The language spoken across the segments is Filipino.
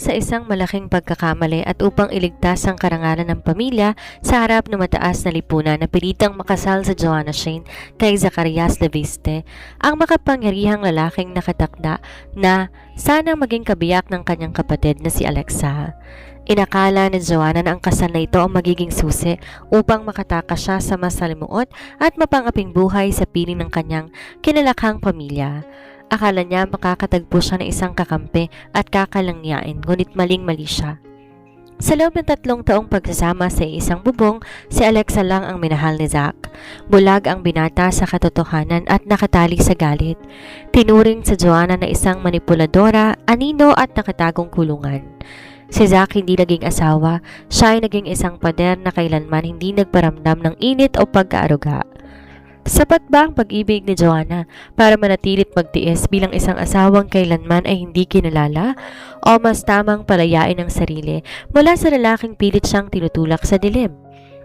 Dahil sa isang malaking pagkakamali at upang iligtas ang karangalan ng pamilya sa harap ng mataas na lipunan na pilitang makasal sa Joanna Shane kay Zacarias Leviste, ang makapangyarihang lalaking nakatakda na sanang maging kabiyak ng kanyang kapatid na si Alexa. Inakala ni Joanna na ang kasal na ito ang magiging susi upang makatakas siya sa masalimuot at mapangaping buhay sa piling ng kanyang kinalakhang pamilya. Akala niya makakatagpo siya ng isang kakampi at kakalangyain, ngunit maling-mali siya. Sa loob ng 3 taong pagsasama sa isang bubong, si Alexa lang ang minahal ni Zach. Bulag ang binata sa katotohanan at nakatali sa galit. Tinuring sa Joanna na isang manipuladora, anino at nakatagong kulungan. Si Zach hindi naging asawa, siya ay naging isang pader na kailanman hindi nagparamdam ng init o pagkaaruga. Sapat ba ang pag-ibig ni Joanna para manatilit magtiis bilang isang asawang kailanman ay hindi kinalala? O mas tamang palayain ang sarili mula sa lalaking pilit siyang tinutulak sa dilim?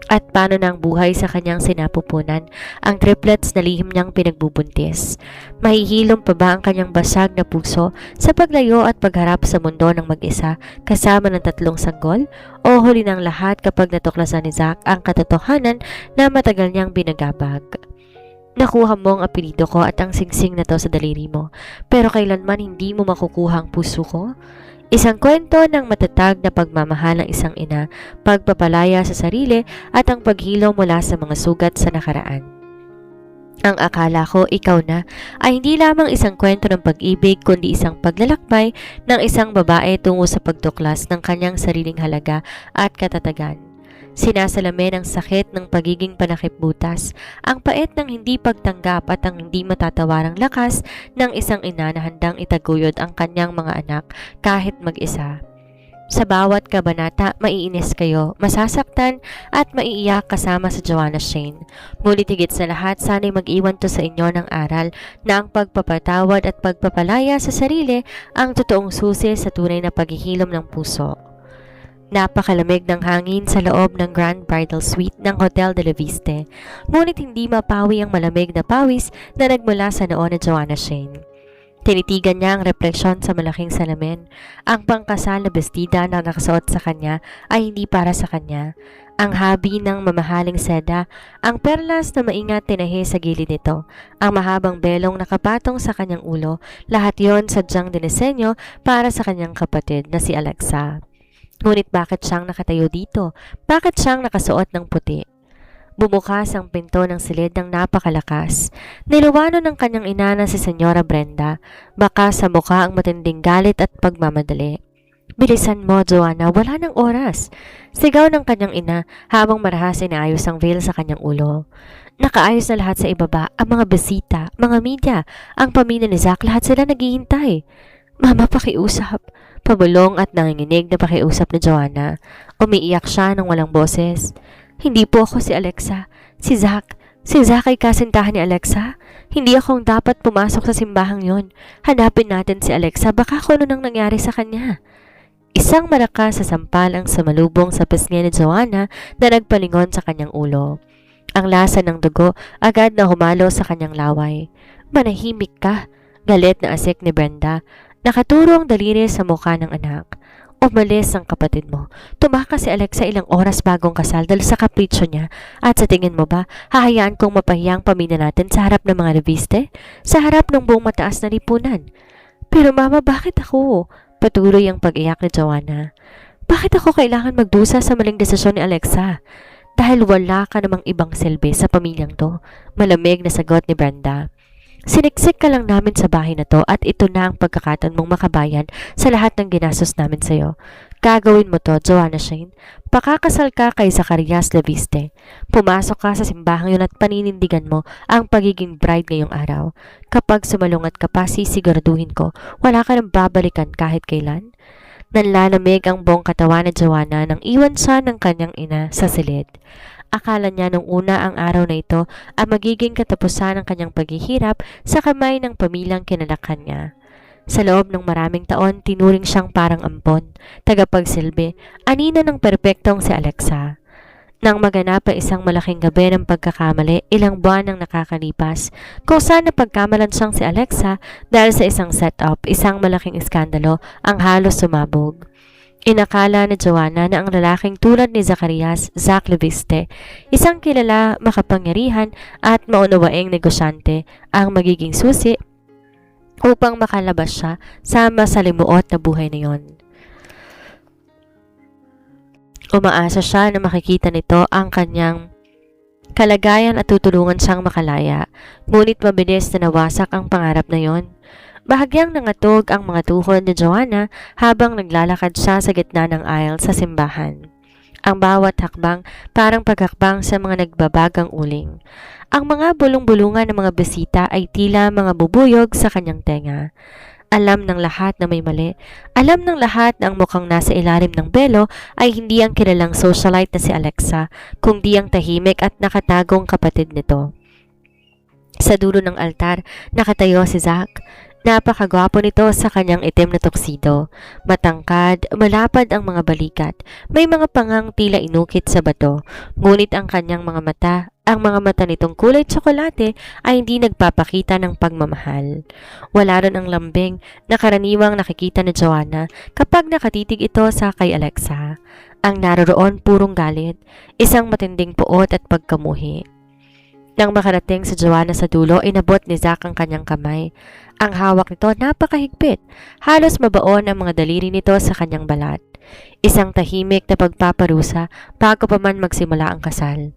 At paano na ang buhay sa kanyang sinapupunan, ang triplets na lihim niyang pinagbubuntis? Mahihilom pa ba ang kanyang basag na puso sa paglayo at pagharap sa mundo ng mag-isa kasama ng 3 sanggol? O huli ng lahat kapag natuklasan ni Zach ang katotohanan na matagal niyang binagabag? Nakuha mo ang apelido ko at ang singsing na to sa daliri mo, pero kailanman hindi mo makukuha ang puso ko? Isang kwento ng matatag na pagmamahal ng isang ina, pagpapalaya sa sarili at ang paghilo mula sa mga sugat sa nakaraan. Ang akala ko ikaw na ay hindi lamang isang kwento ng pag-ibig kundi isang paglalakbay ng isang babae tungo sa pagtuklas ng kanyang sariling halaga at katatagan. Sinasalamin ang sakit ng pagiging panakipbutas, ang pait ng hindi pagtanggap at ang hindi matatawarang lakas ng isang ina na handang itaguyod ang kanyang mga anak kahit mag-isa. Sa bawat kabanata, maiinis kayo, masasaktan at maiiyak kasama sa Joanna Shane. Ngunit higit sa lahat, sana'y mag-iwan to sa inyo ng aral na ang pagpapatawad at pagpapalaya sa sarili ang totoong susi sa tunay na paghihilom ng puso. Napakalamig ng hangin sa loob ng Grand Bridal Suite ng Hotel de la Viste, ngunit hindi mapawi ang malamig na pawis na nagmula sa noo ni Joanna Shane. Tinitigan niya ang refleksyon sa malaking salamin. Ang pangkasal na bestida na nakasuot sa kanya ay hindi para sa kanya. Ang habi ng mamahaling seda, ang perlas na maingat tinahi sa gilid nito, ang mahabang belong nakapatong sa kanyang ulo, lahat yon sadyang dinisenyo para sa kanyang kapatid na si Alexa. Ngunit bakit siyang nakatayo dito? Bakit siyang nakasuot ng puti? Bumukas ang pinto ng silid ng napakalakas. Niluwano ng kanyang ina na si Senyora Brenda, baka sa mukha ang matinding galit at pagmamadali. Bilisan mo, Joanna, wala ng oras. Sigaw ng kanyang ina habang marahas inaayos ang veil sa kanyang ulo. Nakaayos na lahat sa ibaba, ang mga bisita, mga media, ang pamilya ni Zach, lahat sila naghihintay. Mama, pakiusap. Pabulong at nanginginig na pakiusap ni Joanna. Umiiyak siya ng walang boses. Hindi po ako si Alexa. Si Zach. Si Zach ay kasintahan ni Alexa. Hindi akong dapat pumasok sa simbahang yon. Hanapin natin si Alexa. Baka kung ano nang nangyari sa kanya. Isang malakas sa sampal ang sumalubong sa pisngi ni Joanna na nagpalingon sa kanyang ulo. Ang lasa ng dugo agad na humalo sa kanyang laway. Manahimik ka. Galit na asik ni Brenda. Nakaturo ang daliri sa mukha ng anak. Umalis ang kapatid mo. Tumakas si Alexa ilang oras bagong kasal dahil sa kapritsyo niya. At sa tingin mo ba, hahayaan kong mapahiyang pamilya natin sa harap ng mga reviste? Sa harap ng buong mataas na lipunan? Pero mama, bakit ako? Patuloy ang pag-iyak ni Joanna. Bakit ako kailangan magdusa sa maling desisyon ni Alexa? Dahil wala ka namang ibang silbi sa pamilyang to. Malamig na sagot ni Brenda. Siniksik ka lang namin sa bahay na to at ito na ang pagkakataon mong makabayan sa lahat ng ginastos namin sa'yo. Gagawin mo to, Joanna Shane. Pakakasal ka kay Zacarias Leviste. Pumasok ka sa simbahang yun at paninindigan mo ang pagiging bride ngayong araw. Kapag sumalungat ka pa, sisiguraduhin ko, wala ka nang babalikan kahit kailan. Nanlalamig ang buong katawan ni Joanna nang iwan siya ng kanyang ina sa silid. Akala niya nung una ang araw na ito ang magiging katapusan ng kanyang paghihirap sa kamay ng pamilyang kinalakhan niya. Sa loob ng maraming taon, tinuring siyang parang ampon, tagapagsilbi, anino ng perpektong si Alexa. Nang maganap ang isang malaking gabi ng pagkakamali, ilang buwan ang nakakalipas, kung saan napagkamalan siyang si Alexa dahil sa isang setup, isang malaking iskandalo ang halos sumabog. Inakala ni Joanna na ang lalaking tulad ni Zacarias, Zac Leviste, isang kilala, makapangyarihan at maunawaing negosyante ang magiging susi upang makalabas siya sa masalimuot na buhay na yon. Umaasa siya na makikita nito ang kanyang kalagayan at tutulungan siyang makalaya, ngunit mabilis na nawasak ang pangarap na yon. Bahagyang nangatog ang mga tuhod ni Joanna habang naglalakad siya sa gitna ng aisle sa simbahan. Ang bawat hakbang parang paghakbang sa mga nagbabagang uling. Ang mga bulong-bulungan ng mga bisita ay tila mga bubuyog sa kanyang tenga. Alam ng lahat na may mali. Alam ng lahat na ang mukhang nasa ilalim ng belo ay hindi ang kilalang socialite na si Alexa, kundi ang tahimik at nakatagong kapatid nito. Sa dulo ng altar, nakatayo si Zac. Napakagwapo nito sa kanyang itim na tuxedo. Matangkad, malapad ang mga balikat. May mga pangang tila inukit sa bato. Ngunit ang kanyang mga mata nitong kulay tsokolate ay hindi nagpapakita ng pagmamahal. Wala rin ang lambing na karaniwang nakikita ni Joanna kapag nakatitig ito sa kay Alexa. Ang naroroon purong galit, isang matinding puot at pagkamuhi. Nang makarating sa Joanna sa dulo, inabot ni Zac ang kanyang kamay. Ang hawak nito napakahigpit. Halos mabaon ang mga daliri nito sa kanyang balat. Isang tahimik na pagpaparusa bago pa man magsimula ang kasal.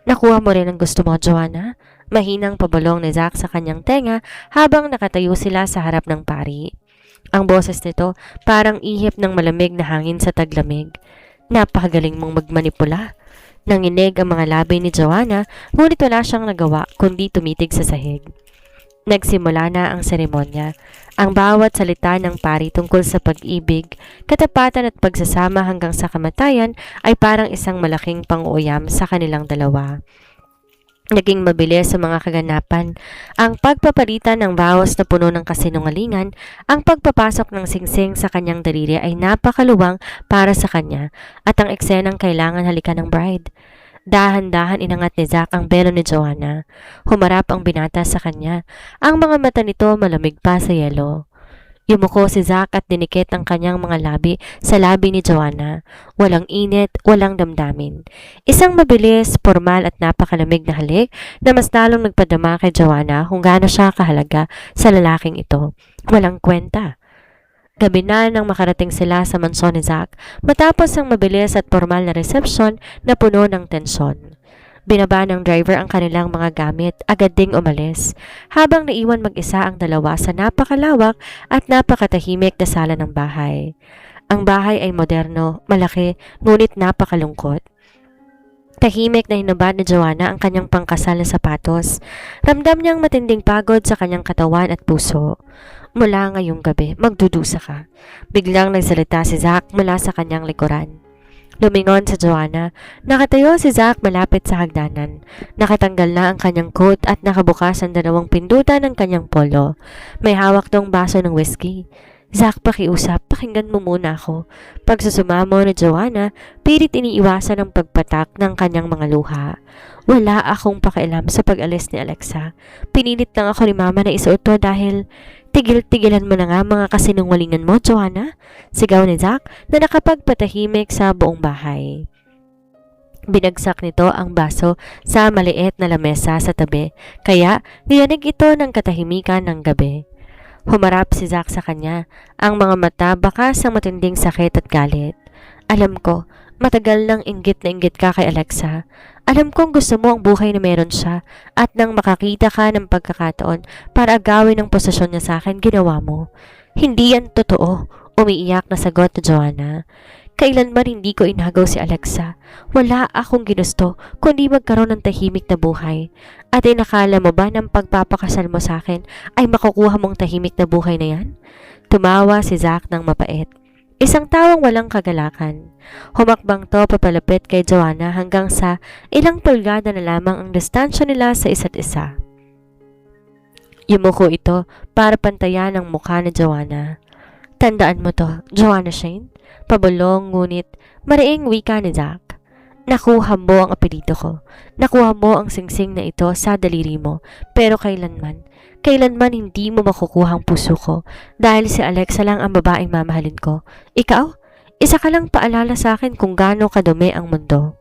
Nakuha mo rin ang gusto mo, Joanna? Mahinang pabalong ni Zac sa kanyang tenga habang nakatayo sila sa harap ng pari. Ang boses nito parang ihip ng malamig na hangin sa taglamig. Napakagaling mong magmanipula. Nanginig ang mga labi ni Joanna, ngunit wala siyang nagawa kundi tumitig sa sahig. Nagsimula na ang seremonya. Ang bawat salita ng pari tungkol sa pag-ibig, katapatan at pagsasama hanggang sa kamatayan ay parang isang malaking pang-uuyam sa kanilang dalawa. Naging mabilis sa mga kaganapan, ang pagpapalitan ng bawas na puno ng kasinungalingan, ang pagpapasok ng singsing sa kanyang daliri ay napakaluwang para sa kanya at ang eksenang kailangan halikan ng bride. Dahan-dahan inangat ni Zac ang belo ni Joanna. Humarap ang binata sa kanya, ang mga mata nito malamig pa sa yelo. Yumuko si Zac at dinikit ang kanyang mga labi sa labi ni Joanna. Walang init, walang damdamin. Isang mabilis, formal at napakalamig na halik na mas lalong nagpadama kay Joanna kung gaano siya kahalaga sa lalaking ito. Walang kwenta. Gabi na nang makarating sila sa mansyon ni Zac matapos ang mabilis at formal na reception na puno ng tensyon. Binaba ng driver ang kanilang mga gamit, agad ding umalis, habang naiwan mag-isa ang dalawa sa napakalawak at napakatahimik na sala ng bahay. Ang bahay ay moderno, malaki, ngunit napakalungkot. Tahimik na hinubad ni Joanna ang kanyang pangkasal na sapatos. Ramdam niyang matinding pagod sa kanyang katawan at puso. Mula ngayong gabi, magdudusa ka. Biglang nagsalita si Zac mula sa kanyang likuran. Lumingon sa Joanna. Nakatayo si Zac malapit sa hagdanan. Nakatanggal na ang kanyang coat at nakabukas ang dalawang pindutan ng kanyang polo. May hawak tong baso ng whiskey. Zac, pakiusap, pakinggan mo muna ako. Pagsusumamo ni Joanna, pilit iniiwasan ang pagpatak ng kanyang mga luha. Wala akong pakialam sa pag-alis ni Alexa. Pinilit lang ako ni Mama na isuot to dahil... Tigil-tigilan mo na nga mga kasinungalingan mo, Joanna. Sigaw ni Zac na nakapagpatahimik sa buong bahay. Binagsak nito ang baso sa maliit na lamesa sa tabi, kaya niyanig ito ng katahimikan ng gabi. Humarap si Zac sa kanya, ang mga mata bakas ng matinding sakit at galit. Alam ko, matagal nang inggit na inggit ka kay Alexa. Alam kong gusto mo ang buhay na meron siya at nang makakita ka ng pagkakataon para agawin ang posisyon niya sa akin, ginawa mo. Hindi yan totoo, umiiyak na sagot ni Joanna. Kailanman hindi ko inagaw si Alexa. Wala akong ginusto kundi magkaroon ng tahimik na buhay. At inakala mo ba ng pagpapakasal mo sa akin ay makukuha mong tahimik na buhay na yan? Tumawa si Zac ng mapait. Isang tawang walang kagalakan. Humakbang to papalapit kay Joanna hanggang sa ilang pulgada na lamang ang distansya nila sa isa't isa. Yumuko ito para pantayan ang mukha ni Joanna. Tandaan mo to, Joanna Shane? Pabulong ngunit mariing wika ni Zac. Nakuha mo ang apelyido ko. Nakuha mo ang singsing na ito sa daliri mo. Pero kailanman hindi mo makukuha ang puso ko dahil si Alexa lang ang babaeng mamahalin ko. Ikaw Isa ka lang paalala sa akin kung gaano kadumi ang mundo.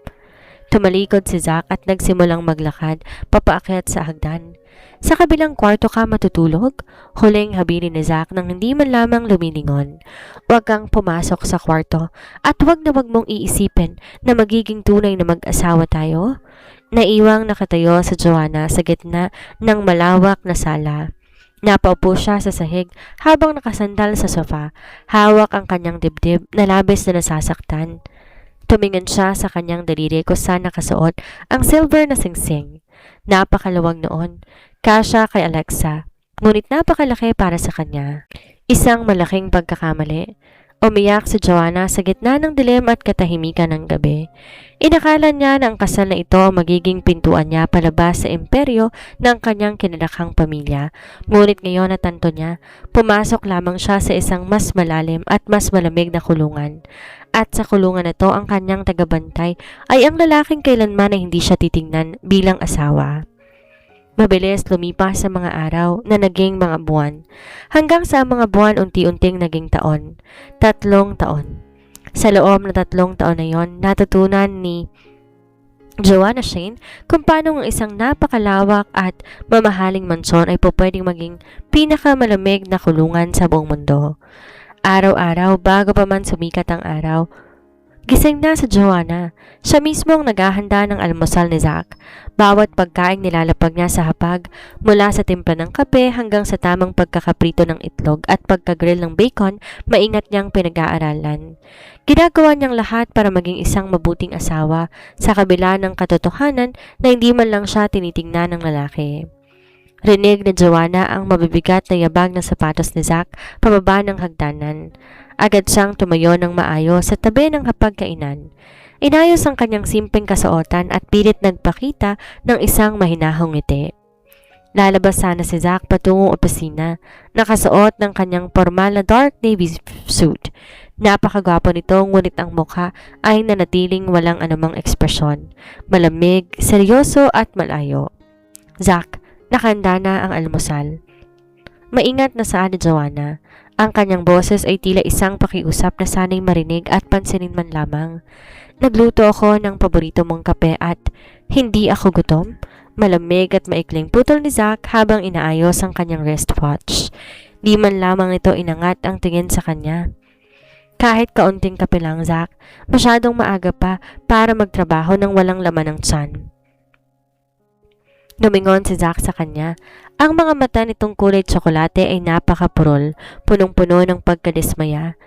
Tumalikod si Zack at nagsimulang maglakad papaakyat sa hagdan. Sa kabilang kwarto ka matutulog? Huling habilin ni Zack nang hindi man lamang lumilingon. Huwag kang pumasok sa kwarto at huwag na huwag mong iisipin na magiging tunay na mag-asawa tayo. Naiwang nakatayo sa Joanna sa gitna ng malawak na sala. Napaupo siya sa sahig habang nakasandal sa sofa. Hawak ang kanyang dibdib na labis na nasasaktan. Tumingin siya sa kanyang daliri kung saan nakasuot ang silver na singsing. Napakaluwag noon, kasya kay Alexa, ngunit napakalaki para sa kanya. Isang malaking pagkakamali. Umiyak si Joanna sa gitna ng dilim at katahimikan ng gabi. Inakala niya na ang kasal na ito ang magiging pintuan niya palabas sa imperyo ng kanyang kinalakhang pamilya. Ngunit ngayon natanto niya, pumasok lamang siya sa isang mas malalim at mas malamig na kulungan. At sa kulungan na ito ang kanyang tagabantay ay ang lalaking kailanman na hindi siya titingnan bilang asawa. Mabilis lumipas sa mga araw na naging mga buwan. Hanggang sa mga buwan unti-unting naging taon. 3 taon. Sa loob ng 3 taon na yon, natutunan ni Joanna Shane kung paano ang isang napakalawak at mamahaling mansyon ay pwedeng maging pinakamalamig na kulungan sa buong mundo. Araw-araw bago pa man sumikat ang araw, gising na sa Joanna. Siya mismo ang naghahanda ng almusal ni Zack. Bawat pagkain nilalapag niya sa hapag, mula sa timpla ng kape hanggang sa tamang pagkakaprito ng itlog at pagkagrill ng bacon, maingat niyang pinag-aaralan. Ginagawa niyang lahat para maging isang mabuting asawa sa kabila ng katotohanan na hindi man lang siya tinitingnan ng lalaki. Rinig ni Joanna ang mabibigat na yabag ng sapatos ni Zack pababa ng hagdanan. Agad siyang tumayo ng maayos sa tabi ng hapagkainan. Inayos ang kanyang simpleng kasuotan at pilit nagpakita ng isang mahinahong ngiti. Lalabas sana si Zack patungong opisina, nakasuot ng kanyang formal na dark navy suit. Napakagwapo nito ngunit ang mukha ay nanatiling walang anumang ekspresyon. Malamig, seryoso at malayo. Zack, nakahanda na ang almusal. Maingat na saan ni Joanna. Ang kanyang boses ay tila isang pakiusap na sana'y marinig at pansinin man lamang. Nagluto ako ng paborito mong kape at hindi ako gutom. Malamig at maikling putol ni Zack habang inaayos ang kanyang wristwatch. Di man lamang ito inangat ang tingin sa kanya. Kahit kaunting kape lang, Zack, masyadong maaga pa para magtrabaho ng walang laman ng tiyan. Lumingon si Zack sa kanya. Ang mga mata nitong kulay tsokolate ay napakapurol, punong-puno ng pagkadismaya.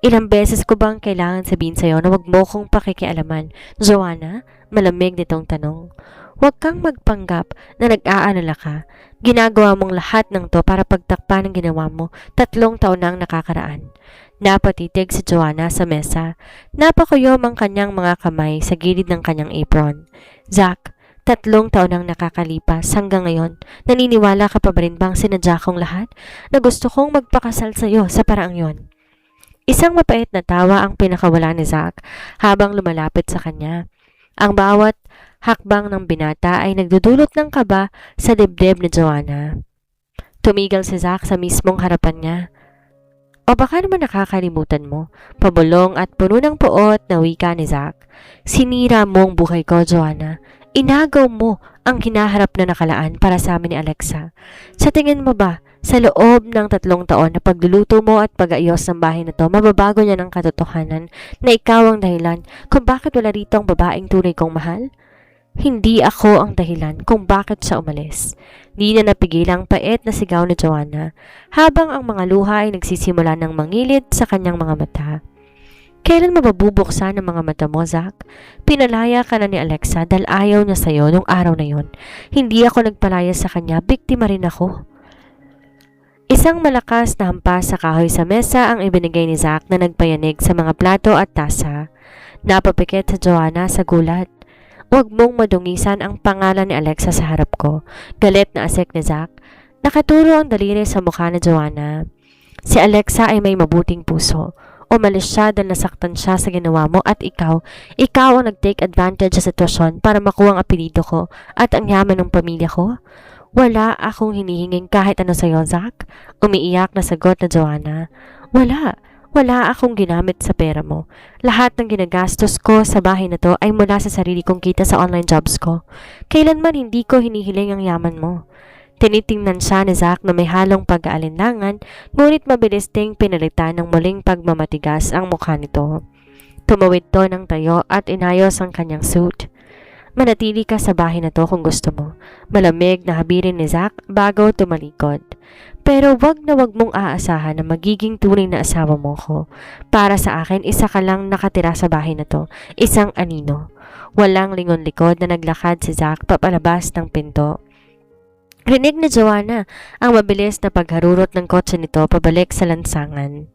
Ilang beses ko bang kailangan sabihin sa'yo na wag mo kong pakikialaman, Joanna? Malamig nitong tanong. Huwag kang magpanggap na nag-aalala ka. Ginagawa mong lahat ng to para pagtakpan ng ginawa mo 3 taon nang nakakaraan. Napatitig si Joanna sa mesa. Napakuyom ang kanyang mga kamay sa gilid ng kanyang apron. Zack, 3 taon nang nakakalipas hanggang ngayon, naniniwala ka pa ba rin bang sinadya kong lahat na gusto kong magpakasal sa'yo sa paraang yon? Isang mapait na tawa ang pinakawala ni Zack habang lumalapit sa kanya. Ang bawat hakbang ng binata ay nagdudulot ng kaba sa dibdib ni Joanna. Tumigil si Zack sa mismong harapan niya. O baka naman nakakalimutan mo, pabulong at puno ng puot na wika ni Zack. Sinira mo ang buhay ko, Joanna. Inagaw mo ang hinaharap na nakalaan para sa amin ni Alexa. Sa tingin mo ba, sa loob ng 3 taon na pagluluto mo at pag-ayos ng bahay na to, mababago niya ng katotohanan na ikaw ang dahilan kung bakit wala rito ang babaeng tunay kong mahal? Hindi ako ang dahilan kung bakit siya umalis. Di na napigil ang pait na sigaw ni Joanna habang ang mga luha ay nagsisimula ng mangilid sa kanyang mga mata. Kailan mabubuksan ang mga mata mo, Zack? Pinalaya ka na ni Alexa dahil ayaw niya sa'yo nung araw na yon. Hindi ako nagpalaya sa kanya, biktima rin ako. Isang malakas na hampas sa kahoy sa mesa ang ibinigay ni Zack na nagpayanig sa mga plato at tasa. Napapikit sa Joanna sa gulat. Huwag mong madungisan ang pangalan ni Alexa sa harap ko. Galit na asik ni Zack. Nakaturo ang daliri sa mukha ni Joanna. Si Alexa ay may mabuting puso. Umalis siya dahil nasaktan siya sa ginawa mo at ikaw ang nag-take advantage sa sitwasyon para makuha ang apelido ko at ang yaman ng pamilya ko. Wala akong hinihinging kahit ano sa'yo, Zack. Umiiyak na sagot na Joanna. Wala. Wala akong ginamit sa pera mo. Lahat ng ginagastos ko sa bahay na to ay mula sa sarili kong kita sa online jobs ko. Kailanman hindi ko hinihiling ang yaman mo. Tinitingnan siya ni Zack na may halong pag-aalinlangan, ngunit mabilis ding pinalitan ng muling pagmamatigas ang mukha nito. Tumawid to ng tayo at inayos ang kanyang suit. Manatili ka sa bahay na to kung gusto mo. Malamig na habirin ni Zack bago tumalikod. Pero wag na wag mong aasahan na magiging tunay na asawa mo ko. Para sa akin, isa ka lang nakatira sa bahay na to. Isang anino. Walang lingon-likod na naglakad si Zack papalabas ng pinto. Rinig ni Joanna ang mabilis na pagharurot ng kotse nito pabalik sa lansangan.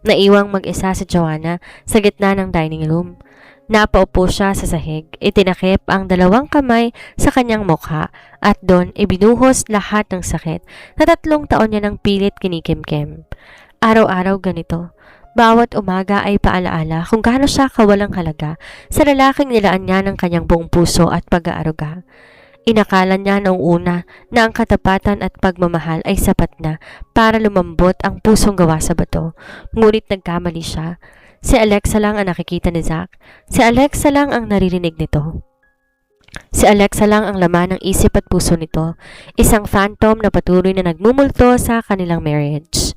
Naiwang mag-isa si Joanna sa gitna ng dining room. Napaupo siya sa sahig, itinakip ang dalawang kamay sa kanyang mukha at doon ibinuhos lahat ng sakit na 3 taon niya ng pilit kinikimkim. Araw-araw ganito. Bawat umaga ay paalaala kung gaano siya kawalang halaga sa lalaking nilaan niya ng kanyang buong puso at pag-aaruga. Inakala niya noong una na ang katapatan at pagmamahal ay sapat na para lumambot ang pusong gawa sa bato. Ngunit nagkamali siya. Si Alexa lang ang nakikita ni Zack. Si Alexa lang ang naririnig nito. Si Alexa lang ang laman ng isip at puso nito. Isang phantom na patuloy na nagmumulto sa kanilang marriage.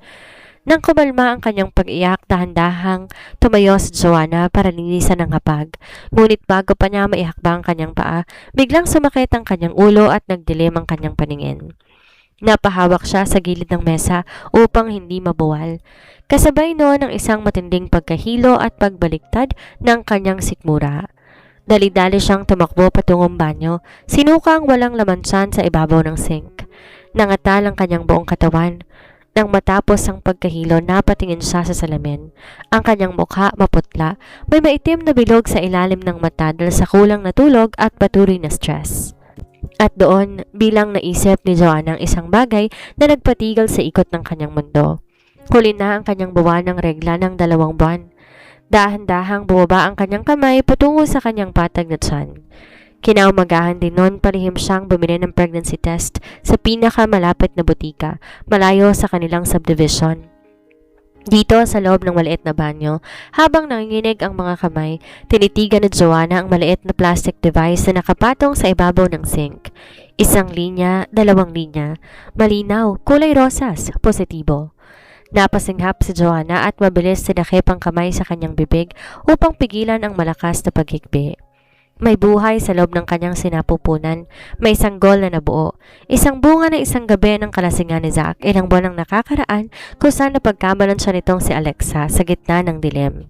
Nang kumalma ang kanyang pag-iyak, dahan-dahang tumayo si Joanna para linisan ang hapag. Ngunit bago pa niya maihakbang ang kanyang paa, biglang sumakit ang kanyang ulo at nagdilim ang kanyang paningin. Napahawak siya sa gilid ng mesa upang hindi mabuwal. Kasabay noon ang isang matinding pagkahilo at pagbaliktad ng kanyang sikmura. Dali-dali siyang tumakbo patungong banyo, sinuka ang walang lamansan sa ibabaw ng sink. Nangatal ang kanyang buong katawan. Nang matapos ang pagkahilo, napatingin siya sa salamin. Ang kanyang mukha maputla, may maitim na bilog sa ilalim ng mata dahil sa kulang na tulog at patuloy na stress. At doon, bilang naisip ni Joanna ang isang bagay na nagpatigil sa ikot ng kanyang mundo. Huli na ang kanyang buwan ng regla ng 2 buwan. Dahan-dahang bumaba ang kanyang kamay patungo sa kanyang patag na tiyan. Kinaumagahan din noon palihim siyang bumili ng pregnancy test sa pinakamalapit na butika, malayo sa kanilang subdivision. Dito sa loob ng maliit na banyo, habang nanginginig ang mga kamay, tinitigan ni Joanna ang maliit na plastic device na nakapatong sa ibabaw ng sink. 1 linya, 2 linya, malinaw, kulay rosas, positibo. Napasinghap si Joanna at mabilis sinakip ang kamay sa kanyang bibig upang pigilan ang malakas na paghikbi. May buhay sa loob ng kanyang sinapupunan. May sanggol na nabuo. Isang bunga na isang gabi ng kalasingan ni Zack. Ilang buwan ang nakakaraan kung saan napagkamalan siya nitong si Alexa sa gitna ng dilim.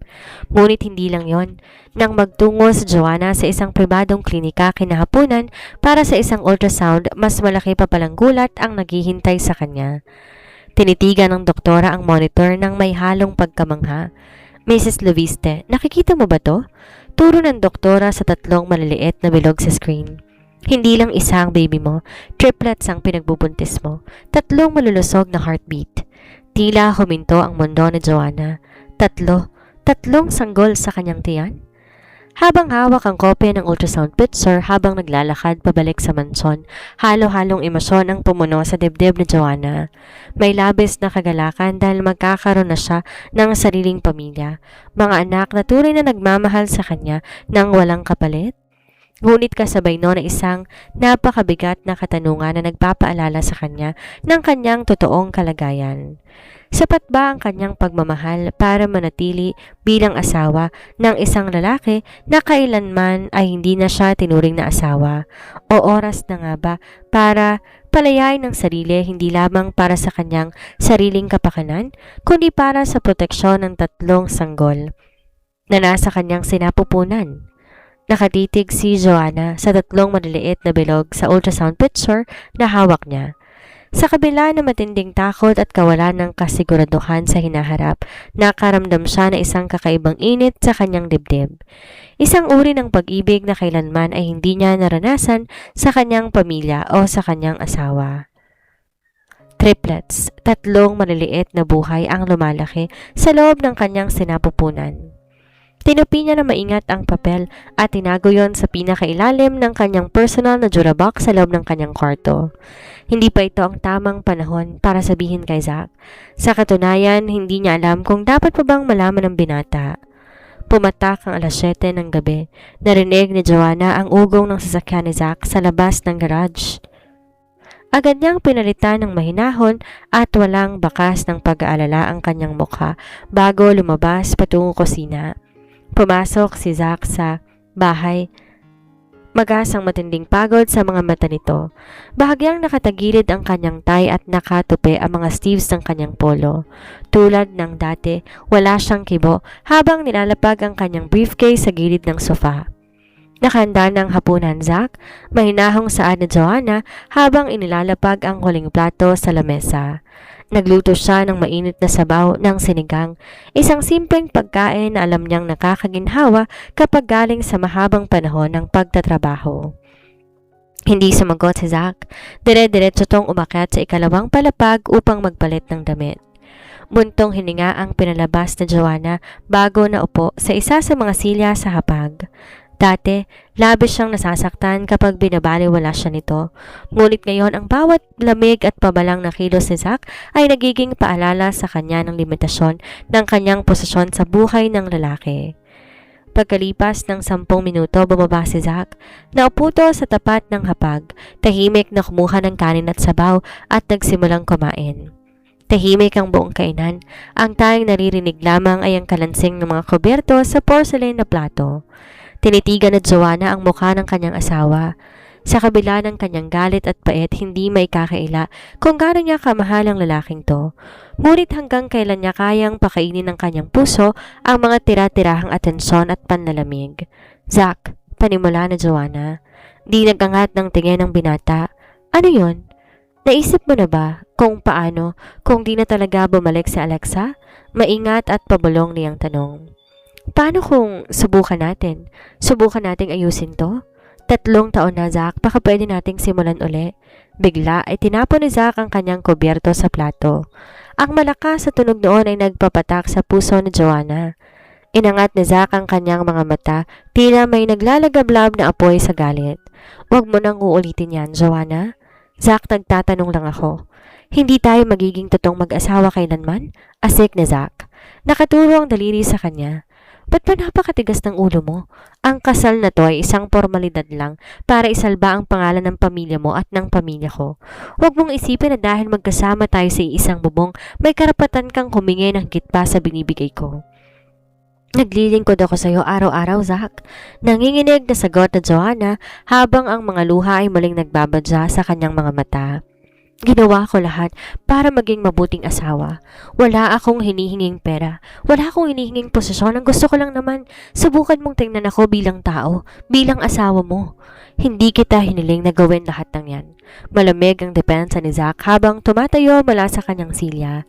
Ngunit hindi lang yon. Nang magtungo si Joanna sa isang pribadong klinika kinahapunan para sa isang ultrasound, mas malaki pa palang gulat ang naghihintay sa kanya. Tinitigan ng doktora ang monitor ng may halong pagkamangha. Mrs. Loviste, nakikita mo ba to? Turo ng doktora sa 3 maliliit na bilog sa screen. Hindi lang isa ang baby mo, triplets ang pinagbubuntis mo. 3 malulusog na heartbeat. Tila huminto ang mundo ni Joanna. 3 sanggol sa kanyang tiyan? Habang hawak ang kopya ng ultrasound picture habang naglalakad pabalik sa mansyon, halo-halong emosyon ang pumuno sa dibdib ni Joanna. May labis na kagalakan dahil magkakaroon na siya ng sariling pamilya, mga anak na tunay na nagmamahal sa kanya nang walang kapalit. Ngunit kasabay noon na isang napakabigat na katanungan na nagpapaalala sa kanya ng kanyang totoong kalagayan. Sapat ba ang kanyang pagmamahal para manatili bilang asawa ng isang lalaki na kailanman ay hindi na siya tinuring na asawa? O oras na nga ba para palayain ng sarili hindi lamang para sa kanyang sariling kapakanan, kundi para sa proteksyon ng 3 sanggol na nasa kanyang sinapupunan? Nakatitig si Joanna sa 3 maliliit na bilog sa ultrasound picture na hawak niya. Sa kabila ng matinding takot at kawalan ng kasiguraduhan sa hinaharap, nakaramdam siya na isang kakaibang init sa kanyang dibdib. Isang uri ng pag-ibig na kailanman ay hindi niya naranasan sa kanyang pamilya o sa kanyang asawa. Triplets, 3 maliliit na buhay ang lumalaki sa loob ng kanyang sinapupunan. Tinupi niya na maingat ang papel at tinago yon sa pinakailalim ng kanyang personal na Durabox sa loob ng kanyang kwarto. Hindi pa ito ang tamang panahon para sabihin kay Zack. Sa katunayan, hindi niya alam kung dapat pa bang malaman ng binata. Pumatak ang alas 7 ng gabi. Narinig ni Joanna ang ugong ng sasakyan ni Zack sa labas ng garage. Agad niyang pinalitan ng mahinahon at walang bakas ng pag-aalala ang kanyang mukha bago lumabas patungo kusina. Pumasok si Zack sa bahay. Magasang matinding pagod sa mga mata nito. Bahagyang nakatagilid ang kanyang tie at nakatupi ang mga sleeves ng kanyang polo. Tulad ng dati, wala siyang kibo habang nilalapag ang kanyang briefcase sa gilid ng sofa. Nakahanda ng hapunan, Zack, mahinahong saad ni Joanna habang inilalapag ang huling plato sa lamesa. Nagluto siya ng mainit na sabaw ng sinigang, isang simpleng pagkain na alam niyang nakakaginhawa kapag galing sa mahabang panahon ng pagtatrabaho. Hindi sumagot si Zack. Dire-diretso tong umakyat sa ikalawang palapag upang magpalit ng damit. Buntong hininga ang pinalabas na Joanna bago naupo sa isa sa mga silya sa hapag. Dati, labis siyang nasasaktan kapag binabaliwala siya nito. Ngunit ngayon ang bawat lamig at pabalang na kilos ni Zack ay nagiging paalala sa kanya ng limitasyon ng kanyang posisyon sa buhay ng lalaki. Pagkalipas ng 10 minuto, bumaba si Zack. Naupo sa tapat ng hapag, tahimik na kumuha ng kanin at sabaw at nagsimulang kumain. Tahimik ang buong kainan. Ang tanging naririnig lamang ay ang kalansing ng mga kuberto sa porcelain na plato. Tinitigan ni Joanna ang mukha ng kanyang asawa. Sa kabila ng kanyang galit at pait, hindi may kakaila kung gaano niya kamahal ang lalaking to. Ngunit hanggang kailan niya kayang pakainin ng kanyang puso ang mga tira-tirahang atensyon at panlalamig. Zack, panimula na Joanna. Di nagangat ng tingin ng binata. Ano yon? Naisip mo na ba kung paano kung di na talaga bumalik si Alexa? Maingat at pabulong niyang tanong. Paano kung subukan natin? Subukan nating ayusin to? 3 taon na, Zack, baka pwede nating simulan uli. Bigla ay tinapon ni Zack ang kanyang kubyerto sa plato. Ang malakas sa tunog noon ay nagpapatak sa puso ni Joanna. Inangat ni Zack ang kanyang mga mata, tila may naglalagablab na apoy sa galit. Huwag mo nang uulitin yan, Joanna. Zack, nagtatanong lang ako. Hindi tayo magiging totoong mag-asawa kailanman? Asik ni Zack. Nakaturo ang daliri sa kanya. Ba't ba napakatigas ng ulo mo? Ang kasal na to ay isang formalidad lang para isalba ang pangalan ng pamilya mo at ng pamilya ko. Huwag mong isipin na dahil magkasama tayo sa isang bubong, may karapatan kang humingi ng higit pa sa binibigay ko. Naglilingkod ako sa iyo araw-araw, Zack. Nanginginig na sagot na Joanna habang ang mga luha ay muling nagbabadya sa kanyang mga mata. Ginawa ko lahat para maging mabuting asawa. Wala akong hinihinging pera. Wala akong hinihinging posisyon. Ang gusto ko lang naman, subukan mong tingnan ako bilang tao, bilang asawa mo. Hindi kita hiniling na gawin lahat ng yan. Malamig ang depensa ni Zack habang tumatayo mula sa kanyang silya.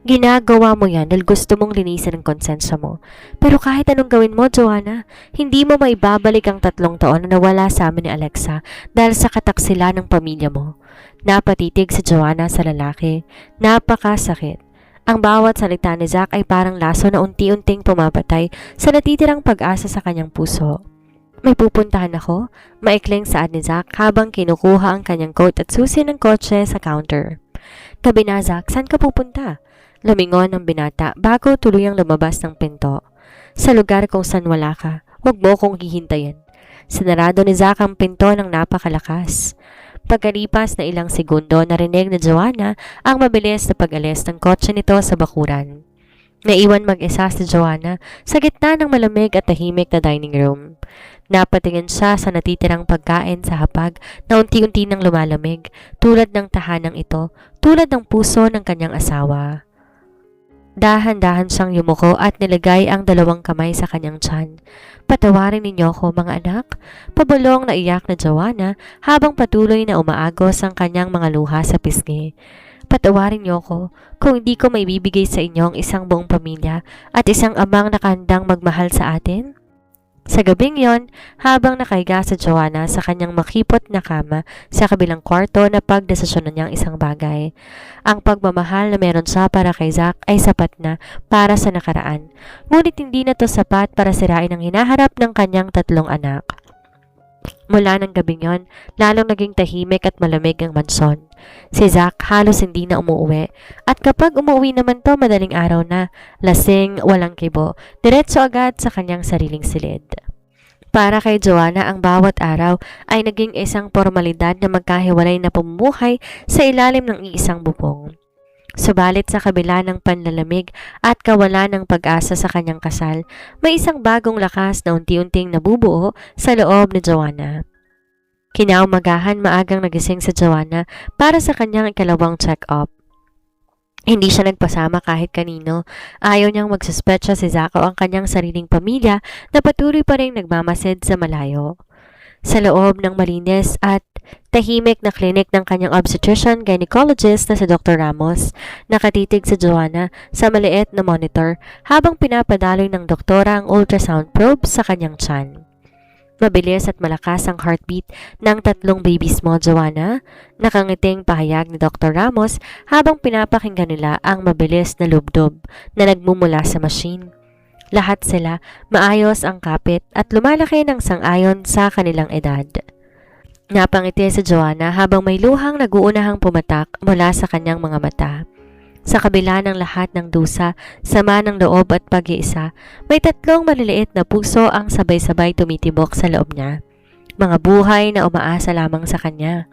Ginagawa mo yan dahil gusto mong linisin ang konsensya mo. Pero kahit anong gawin mo, Joanna, hindi mo maibabalik ang 3 taon na nawala sa amin ni Alexa dahil sa kataksila ng pamilya mo. Napatitig si Joanna sa lalaki. Napakasakit. Ang bawat salita ni Zack ay parang laso na unti-unting pumapatay sa natitirang pag-asa sa kanyang puso. May pupuntahan ako, maikling saad ni Zack habang kinukuha ang kanyang coat at susi ng kotse sa counter. Gabi na, Zack, saan ka pupunta? Lumingon ang binata bago tuluyang lumabas ng pinto. Sa lugar kung saan wala ka, wag mo kong hihintayin. Sinarado ni Zack ang pinto ng napakalakas. Pagkalipas na ilang segundo, narinig ni Joanna ang mabilis na pag-alis ng kotse nito sa bakuran. Naiwan mag-isa si Joanna sa gitna ng malamig at tahimik na dining room. Napatingin siya sa natitirang pagkain sa hapag na unti-unti nang lumalamig, tulad ng tahanang ito, tulad ng puso ng kanyang asawa. Dahan-dahan siyang yumuko at nilagay ang 2 kamay sa kanyang tiyan. Patawarin ninyo ko, mga anak. Pabulong na iyak na Joanna habang patuloy na umaagos ang kanyang mga luha sa pisngi. Patawarin niyo ko kung hindi ko maibibigay sa inyo ang isang buong pamilya at isang amang nakahandang magmahal sa atin. Sa gabing yon, habang nakahiga sa Joanna sa kanyang makipot na kama sa kabilang kwarto na pagdesisyonan niyang isang bagay. Ang pagmamahal na meron siya para kay Zack ay sapat na para sa nakaraan. Ngunit hindi na to sapat para sirain ang hinaharap ng kanyang 3 anak. Mula ng gabing yon, lalong naging tahimik at malamig ang mansyon. Si Zack halos hindi na umuwi. At kapag umuwi naman to, madaling araw na, lasing, walang kibo, diretso agad sa kanyang sariling silid. Para kay Joanna, ang bawat araw ay naging isang formalidad na magkahiwalay na pamumuhay sa ilalim ng iisang bubong. Subalit sa kabila ng panlalamig at kawalan ng pag-asa sa kanyang kasal, may isang bagong lakas na unti-unting nabubuo sa loob ni Joanna. Kinaumagahan, maagang nagising si Joanna para sa kanyang ikalawang check-up. Hindi siya nagpasama kahit kanino. Ayaw niyang magsuspetsa si Zack o ang kanyang sariling pamilya na patuloy pa rin nagmamasid sa malayo. Sa loob ng malinis at tahimik na klinik ng kanyang obstetrician-gynecologist na si Dr. Ramos, nakatitig si Joanna sa maliit na monitor habang pinapadaloy ng doktora ang ultrasound probe sa kanyang tiyan. Mabilis at malakas ang heartbeat ng 3 babies mo, Joanna. Nakangiting pahayag ni Dr. Ramos habang pinapakinggan nila ang mabilis na lubdob na nagmumula sa machine. Lahat sila maayos ang kapit at lumalaki ng sang-ayon sa kanilang edad. Napangiti si Joanna habang may luhang naguunahang pumatak mula sa kanyang mga mata. Sa kabila ng lahat ng dusa, sama ng loob at pag-iisa, may 3 maliliit na puso ang sabay-sabay tumitibok sa loob niya. Mga buhay na umaasa lamang sa kanya.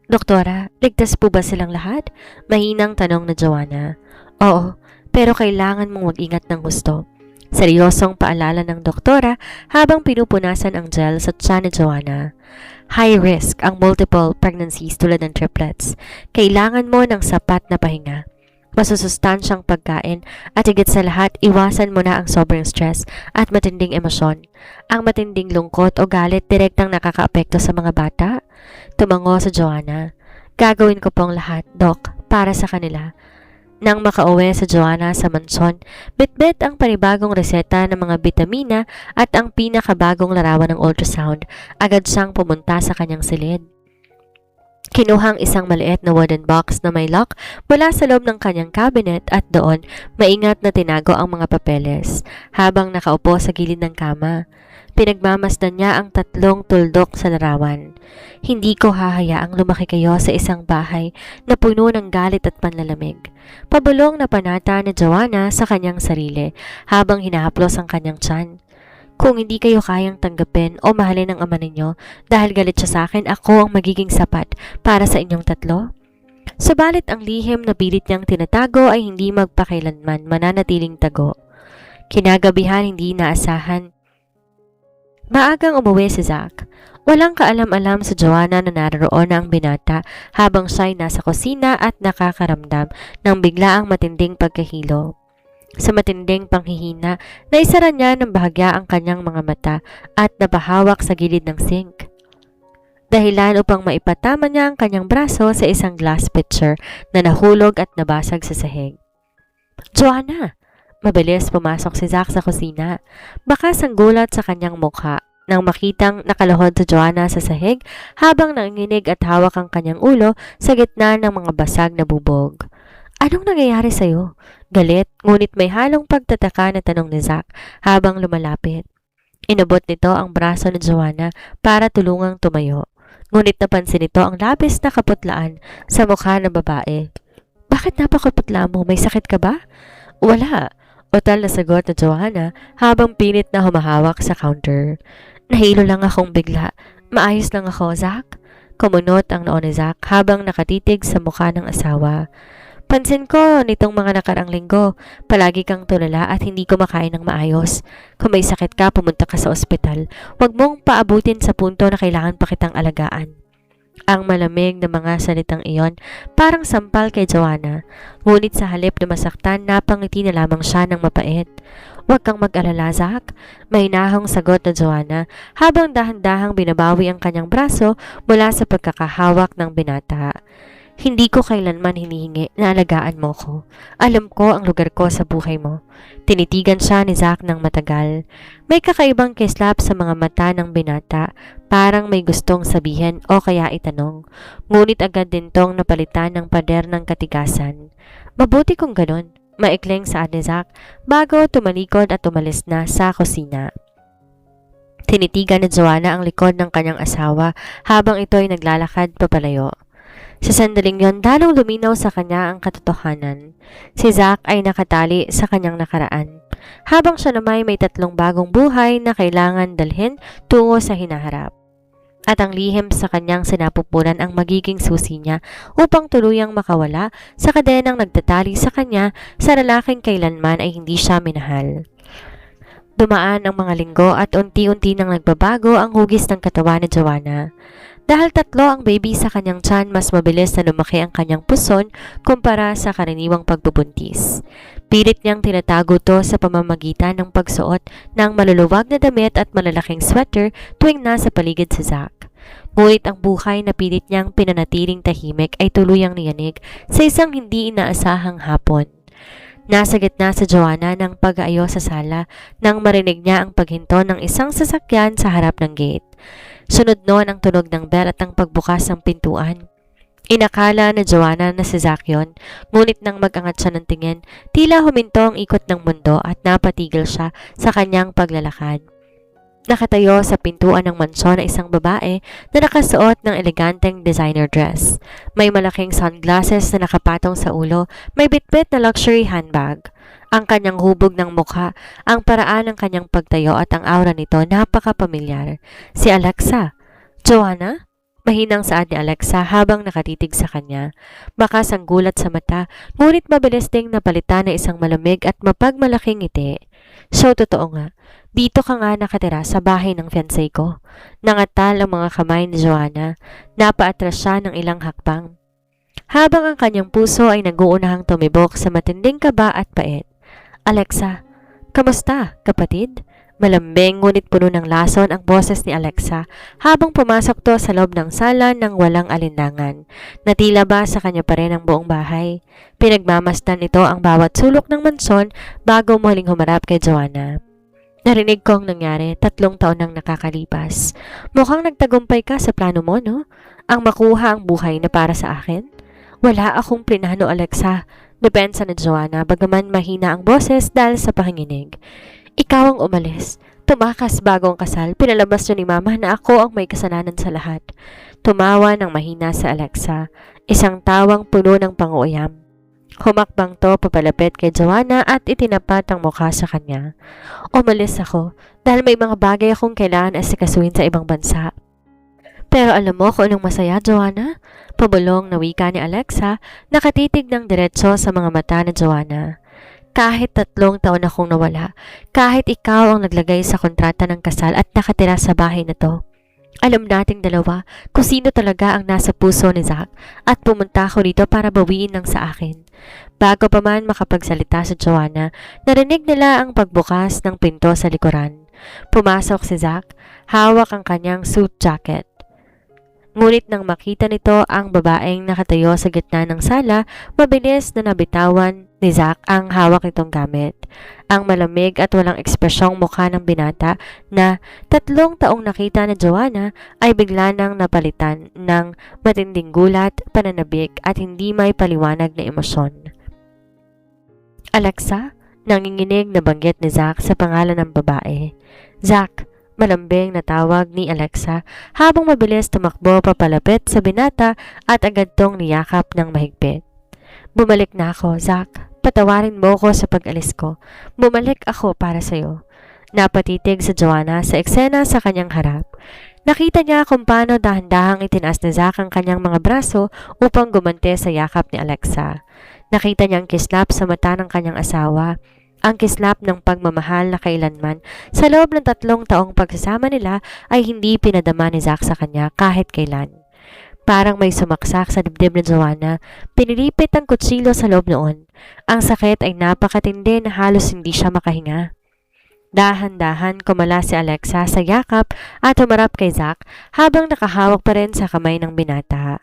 Doktora, ligtas po ba silang lahat? Mahinang tanong na Joanna. Oo, pero kailangan mong mag-ingat ng gusto. Seryosong paalala ng doktora habang pinupunasan ang gel sa tiyan ni Joanna. High risk ang multiple pregnancies tulad ng triplets. Kailangan mo ng sapat na pahinga. Masusustansyang pagkain at higit sa lahat, iwasan mo na ang sobrang stress at matinding emosyon. Ang matinding lungkot o galit direktang nakakaapekto sa mga bata. Tumango sa Joanna. Gagawin ko pong lahat, Doc, para sa kanila. Nang makauwi sa Joanna sa mansyon, bitbit ang panibagong reseta ng mga bitamina at ang pinakabagong larawan ng ultrasound. Agad siyang pumunta sa kanyang silid. Kinuhang isang maliit na wooden box na may lock mula sa loob ng kanyang cabinet at doon maingat na tinago ang mga papeles habang nakaupo sa gilid ng kama. Pinagmamasdan niya ang 3 tuldok sa larawan. Hindi ko hahayaang lumaki kayo sa isang bahay na puno ng galit at panlalamig. Pabulong na panata ni Joanna sa kanyang sarili habang hinahaplos ang kanyang tiyan. Kung hindi kayo kayang tanggapin o mahalin ng ama ninyo dahil galit siya sa akin, ako ang magiging sapat para sa inyong 3. Subalit ang lihim na pilit niyang tinatago ay hindi magpakailanman mananatiling tago. Kinagabihan, hindi inaasahan. Maagang umuwi si Zack. Walang kaalam-alam sa Joanna na naroon na ang binata habang siya'y nasa kusina at nakakaramdam ng biglaang matinding pagkahilo. Sa matinding panghihina, naisara niya ng bahagya ang kanyang mga mata at napahawak sa gilid ng sink. Dahilan upang maipatama niya ang kanyang braso sa isang glass pitcher na nahulog at nabasag sa sahig. Joanna! Mabilis pumasok si Zack sa kusina. Bakas ang gulat sa kanyang mukha nang makitang nakalahod sa Joanna sa sahig habang nanginginig at hawak ang kanyang ulo sa gitna ng mga basag na bubog. Anong nangyayari sa'yo? Galit, ngunit may halong pagtataka na tanong ni Zack habang lumalapit. Inabot nito ang braso ni Joanna para tulungang tumayo. Ngunit napansin nito ang labis na kaputlaan sa mukha ng babae. Bakit napakaputla mo? May sakit ka ba? Wala. Otal na sagot na Joanna habang pilit na humahawak sa counter. Nahilo lang akong bigla. Maayos lang ako, Zack. Kumunot ang noo ni Zack habang nakatitig sa mukha ng asawa. Pansin ko nitong mga nakarang linggo, palagi kang tulala at hindi kumakain ng maayos. Kung may sakit ka, pumunta ka sa ospital. Huwag mong paabutin sa punto na kailangan pa kitang alagaan. Ang malamig na mga salitang iyon parang sampal kay Joanna, ngunit sa halip na masaktan, napangiti na lamang siya ng mapait. Huwag kang mag-alala, Zack. May nahong sagot na Joanna habang dahan-dahang binabawi ang kanyang braso mula sa pagkakahawak ng binata. Hindi ko kailanman hinihingi na alagaan mo ko. Alam ko ang lugar ko sa buhay mo. Tinitigan siya ni Zack ng matagal. May kakaibang kislap sa mga mata ng binata, parang may gustong sabihin o kaya itanong. Ngunit agad din tong napalitan ng pader ng katigasan. Mabuti kung ganon, maikling saad ni Zack bago tumalikod at umalis na sa kusina. Tinitigan ni Joanna ang likod ng kanyang asawa habang ito ay naglalakad papalayo. Sa sandaling yon, lalong luminaw sa kanya ang katotohanan. Si Zack ay nakatali sa kanyang nakaraan, habang siya naman may 3 bagong buhay na kailangan dalhin tungo sa hinaharap. At ang lihim sa kanyang sinapupunan ang magiging susi niya upang tuluyang makawala sa kadenang nagtatali sa kanya sa lalaking kailanman ay hindi siya minahal. Dumaan ang mga linggo at unti-unti nang nagbabago ang hugis ng katawan ni Joanna. Dahil 3 ang baby sa kanyang tiyan, mas mabilis na lumaki ang kanyang puson kumpara sa karaniwang pagbubuntis. Pilit niyang tinatago to sa pamamagitan ng pagsuot ng maluluwag na damit at malalaking sweater tuwing nasa paligid si Zack. Ngunit ang buhay na pilit niyang pinanatiling tahimik ay tuluyang niyanig sa isang hindi inaasahang hapon. Nasa gitna sa Joanna ng pag-aayos sa sala nang marinig niya ang paghinto ng isang sasakyan sa harap ng gate. Sunod noon ang tunog ng bell at ang pagbukas ng pintuan. Inakala na Joanna na si Zack yun, ngunit nang mag-angat siya ng tingin, tila huminto ang ikot ng mundo at napatigil siya sa kanyang paglalakad. Nakatayo sa pintuan ng mansyon na isang babae na nakasuot ng eleganteng designer dress. May malaking sunglasses na nakapatong sa ulo, may bitbit na luxury handbag. Ang kanyang hubog ng mukha, ang paraan ng kanyang pagtayo at ang aura nito napaka-pamilyar. Si Alexa. Joanna? Mahinang saad ni Alexa habang nakatitig sa kanya. Bakas ang gulat sa mata, ngunit mabilis ding napalitan na isang malamig at mapagmalaking ngiti. So, totoo nga. Dito ka nga nakatira sa bahay ng fiancé ko. Nangatal ang mga kamay ni Joanna. Napaatras siya ng ilang hakbang. Habang ang kanyang puso ay nag-uunahang tumibok sa matinding kaba at pait. Alexa, kamusta, kapatid? Malambing ngunit puno ng lason ang boses ni Alexa habang pumasok to sa loob ng sala ng walang alinlangan. Natila ba sa kanya pa rin ang buong bahay? Pinagmamasdan ito ang bawat sulok ng mansyon bago muling humarap kay Joanna. Narinig ko ang nangyari, 3 taon nang nakakalipas. Mukhang nagtagumpay ka sa plano mo, no? Ang makuha ang buhay na para sa akin? Wala akong plinano, Alexa. Depensa ni Joanna, bagaman mahina ang boses dahil sa pakinginig. Ikaw ang umalis. Tumakas bago ang kasal, pinalabas niyo ni Mama na ako ang may kasalanan sa lahat. Tumawa ng mahina si Alexa, isang tawang puno ng pang-uuyam. Humakbang to papalapit kay Joanna at itinapat ang mukha sa kanya. Umalis ako dahil may mga bagay akong kailangan asikasuhin sa ibang bansa. Pero alam mo kung anong masaya, Joanna? Pabulong na wika ni Alexa, nakatitig ng diretso sa mga mata ni Joanna. Kahit 3 taon akong nawala, kahit ikaw ang naglagay sa kontrata ng kasal at nakatira sa bahay na to. Alam nating dalawa kung sino talaga ang nasa puso ni Zack at pumunta ako dito para bawiin ng sa akin. Bago pa man makapagsalita si Joanna, narinig nila ang pagbukas ng pinto sa likuran. Pumasok si Zack, hawak ang kanyang suit jacket. Ngunit nang makita nito ang babaeng nakatayo sa gitna ng sala, mabilis na nabitawan ni Zack ang hawak nitong gamit. Ang malamig at walang ekspresyong mukha ng binata na 3 taong nakita ni Joanna ay bigla nang napalitan ng matinding gulat, pananabik at hindi may paliwanag na emosyon. Alexa, nanginginig na banggit ni Zack sa pangalan ng babae. Zack, malambing na tawag ni Alexa habang mabilis tumakbo papalapit sa binata at agad tong niyakap ng mahigpit. Bumalik na ako, Zack. Patawarin mo ko sa pag-alis ko. Bumalik ako para sa'yo. Napatitig sa Joanna sa eksena sa kanyang harap. Nakita niya kung paano dahan-dahang itinaas ni Zack ang kanyang mga braso upang gumante sa yakap ni Alexa. Nakita niya ang kislap sa mata ng kanyang asawa. Ang kislap ng pagmamahal na kailanman sa loob ng 3 taong pagsasama nila ay hindi pinadama ni Zack sa kanya kahit kailan. Parang may sumaksak sa dibdib ni Joanna, pinilipit ang kutsilyo sa loob noon. Ang sakit ay napakatindi na halos hindi siya makahinga. Dahan-dahan kumala si Alexa sa yakap at humarap kay Zack habang nakahawak pa rin sa kamay ng binata.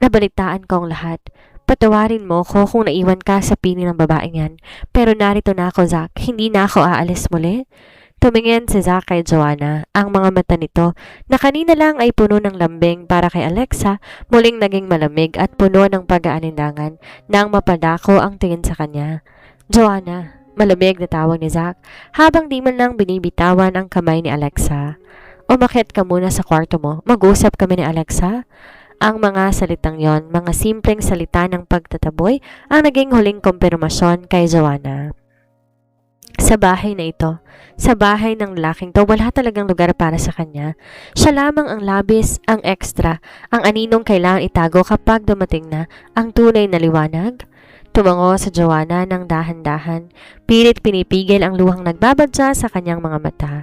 Nabalitaan ko ang lahat. Patawarin mo ko kung naiwan ka sa piling ng babaeng yan. Pero narito na ako, Zack. Hindi na ako aalis muli. Tumingin si Zack kay Joanna. Ang mga mata nito na kanina lang ay puno ng lambing para kay Alexa, muling naging malamig at puno ng pag-aalinlangan nang mapadako ang tingin sa kanya. Joanna, malamig na tawag ni Zack habang di man lang binibitawan ang kamay ni Alexa. Umakyat ka muna sa kwarto mo. Mag-usap kami ni Alexa. Ang mga salitang yon, mga simpleng salita ng pagtataboy, ang naging huling kumpirmasyon kay Joanna. Sa bahay na ito, sa bahay ng lalaking to, wala talagang lugar para sa kanya. Siya lamang ang labis, ang extra, ang aninong kailangang itago kapag dumating na ang tunay na liwanag. Tumango sa Joanna ng dahan-dahan, pilit pinipigil ang luhang nagbabadya sa kanyang mga mata.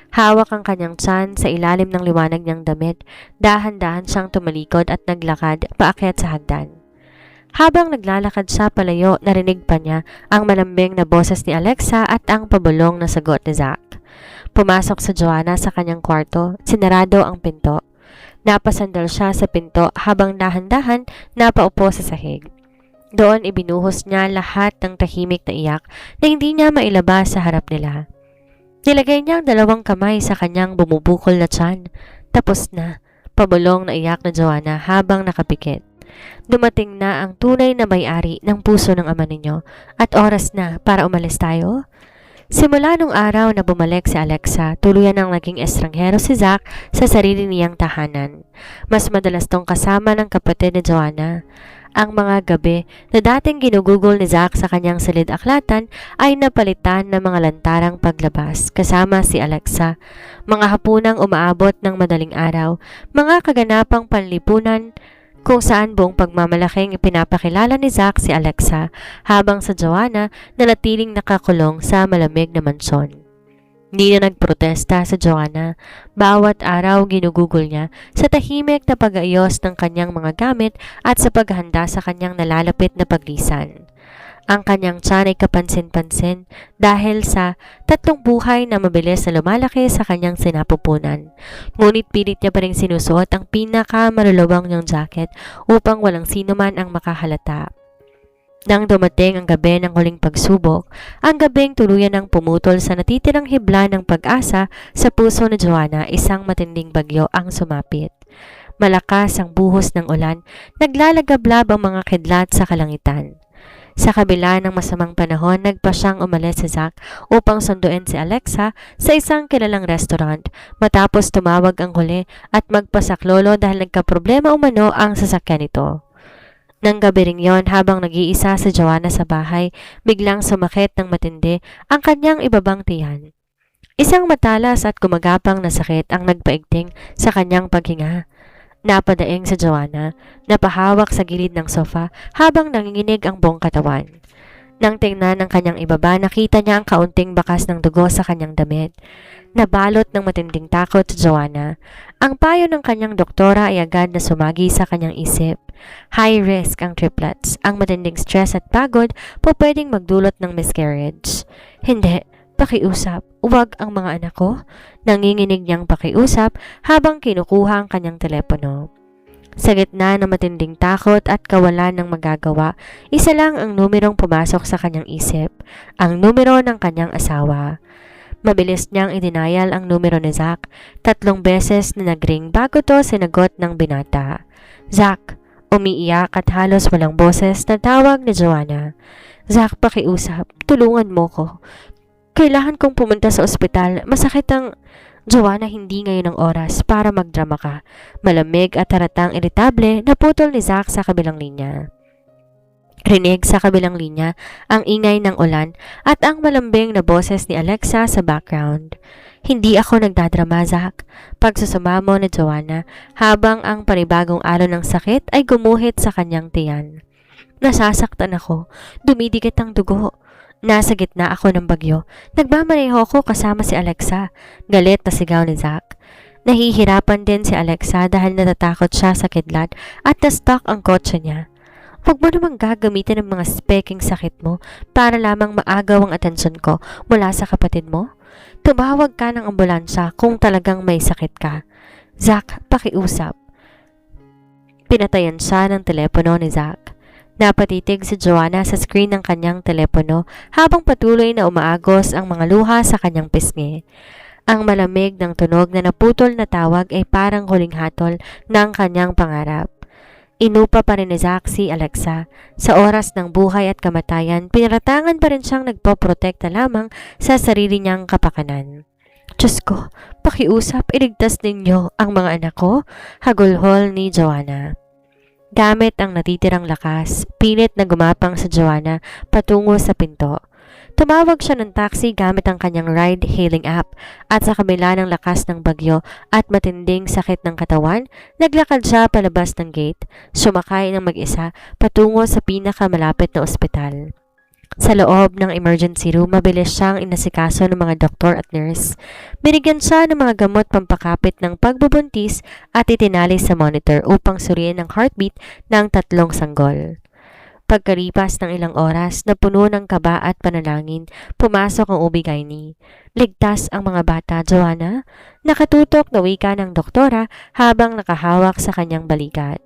Hawak ang kanyang tiyan sa ilalim ng liwanag niyang damit, dahan-dahan siyang tumalikod at naglakad paakyat sa hagdan. Habang naglalakad siya palayo, narinig pa niya ang malambing na boses ni Alexa at ang pabulong na sagot ni Zack. Pumasok sa Joanna sa kanyang kwarto, sinarado ang pinto. Napasandal siya sa pinto habang dahan-dahan napaupo sa sahig. Doon ibinuhos niya lahat ng tahimik na iyak na hindi niya mailabas sa harap nila. Nilagay niya ang dalawang kamay sa kanyang bumubukol na tiyan. Tapos na, pabulong na iyak na Joanna habang nakapikit. Dumating na ang tunay na may-ari ng puso ng ama ninyo at oras na para umalis tayo. Simula nung araw na bumalik si Alexa, tuluyan ang naging estranghero si Zack sa sarili niyang tahanan. Mas madalas tong kasama ng kapatid ni Joanna. Ang mga gabi na dating ginugugol ni Zack sa kanyang silid-aklatan ay napalitan ng mga lantarang paglabas kasama si Alexa. Mga hapunang umaabot ng madaling araw, mga kaganapang panlipunan kung saan buong pagmamalaking ipinapakilala ni Zack si Alexa habang sa Joanna nanatiling nakakulong sa malamig na mansyon. Hindi na nagprotesta sa Joanna. Bawat araw ginugugol niya sa tahimik na pag-aayos ng kanyang mga gamit at sa paghanda sa kanyang nalalapit na paglisan. Ang kanyang tiyan ay kapansin-pansin dahil sa tatlong buhay na mabilis na lumalaki sa kanyang sinapupunan. Ngunit pilit niya pa rin sinusuot ang pinakamalulubang niyang jacket upang walang sino man ang makahalata. Nang dumating ang gabi ng huling pagsubok, ang gabing tuluyan ng pumutol sa natitirang hibla ng pag-asa sa puso ni Joanna, isang matinding bagyo ang sumapit. Malakas ang buhos ng ulan, naglalagablab ang mga kidlat sa kalangitan. Sa kabila ng masamang panahon, nagpa siyang umalis si Zack upang sunduin si Alexa sa isang kilalang restaurant matapos tumawag ang huli at magpasaklolo dahil nagkaproblema umano ang sasakyan nito. Nang gabi ring yon, habang nag-iisa si Joanna sa bahay, biglang sumakit ng matindi ang kanyang ibabang tiyan. Isang matalas at gumagapang na sakit ang nagpaigting sa kanyang paghinga. Napadaing si Joanna, napahawak sa gilid ng sofa habang nanginginig ang buong katawan. Nang tingnan ng kanyang ibaba, nakita niya ang kaunting bakas ng dugo sa kanyang damit. Nabalot ng matinding takot si Joanna. Ang payo ng kanyang doktora ay agad na sumagi sa kanyang isip. High risk ang triplets. Ang matinding stress at pagod po pwedeng magdulot ng miscarriage. Hindi, pakiusap. Huwag ang mga anak ko. Nanginginig niyang pakiusap habang kinukuha ang kanyang telepono. Sa gitna ng matinding takot at kawalan ng magagawa, isa lang ang numerong pumasok sa kanyang isip, ang numero ng kanyang asawa. Mabilis niyang idinayal ang numero ni Zack. 3 beses na nagring bago to sinagot ng binata. Zack, umiiyak at halos walang boses na tawag ni Joanna. Zack, pakiusap, tulungan mo ko. Kailangan kong pumunta sa ospital, masakit ang... Joanna, hindi ngayon ang oras para magdrama ka. Malamig at haratang iritable na putol ni Zack sa kabilang linya. Rinig sa kabilang linya ang ingay ng ulan at ang malambing na boses ni Alexa sa background. Hindi ako nagdadrama, Zack. Pagsusumamo ni Joanna habang ang panibagong alon ng sakit ay gumuhit sa kanyang tiyan. Nasasaktan ako. Dumidikit ang dugo. Nasa gitna ako ng bagyo. Nagmamaneho ko kasama si Alexa. Galit na sigaw ni Zack. Nahihirapan din si Alexa dahil natatakot siya sa kidlat at na-stuck ang kotse niya. Huwag mo namang gagamitin ng mga speking sakit mo para lamang maagaw ang atensyon ko mula sa kapatid mo. Tumawag ka ng ambulansya kung talagang may sakit ka. Zack, pakiusap. Pinatayan siya ng telepono ni Zack. Napatitig si Joanna sa screen ng kanyang telepono habang patuloy na umaagos ang mga luha sa kanyang pisngi. Ang malamig ng tunog na naputol na tawag ay parang huling hatol ng kanyang pangarap. Inupa pa rin ni Zack si Alexa. Sa oras ng buhay at kamatayan, pinaratangan pa rin siyang nagpoprotekta lamang sa sarili niyang kapakanan. Diyos ko, pakiusap, iligtas ninyo ang mga anak ko, hagulhol ni Joanna. Gamit ang natitirang lakas, pilit na gumapang sa Joanna patungo sa pinto. Tumawag siya ng taxi gamit ang kanyang ride-hailing app at sa kabila ng lakas ng bagyo at matinding sakit ng katawan, naglakad siya palabas ng gate, sumakay ng mag-isa patungo sa pinakamalapit na ospital. Sa loob ng emergency room, mabilis siyang inasikaso ng mga doktor at nurse. Binigyan siya ng mga gamot pampakapit ng pagbubuntis at itinali sa monitor upang suriin ang heartbeat ng 3 sanggol. Pagkalipas ng ilang oras na puno ng kaba at panalangin, pumasok ang OB-GYN. Ligtas ang mga bata, Joanna? Nakatutok na wika ng doktora habang nakahawak sa kanyang balikat.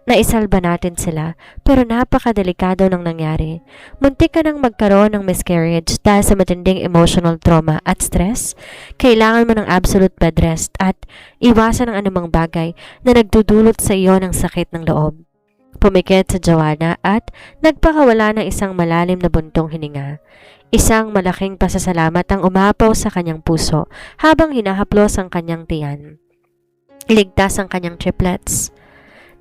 Naisalba natin sila, pero napakadelikado ng nangyari. Muntik ka nang magkaroon ng miscarriage dahil sa matinding emotional trauma at stress. Kailangan mo ng absolute bed rest at iwasan ang anumang bagay na nagdudulot sa iyo ng sakit ng loob. Pumikit sa Joanna at nagpakawala ng isang malalim na buntong hininga. Isang malaking pasasalamat ang umapaw sa kanyang puso habang hinahaplos ang kanyang tiyan. Ligtas ang kanyang triplets.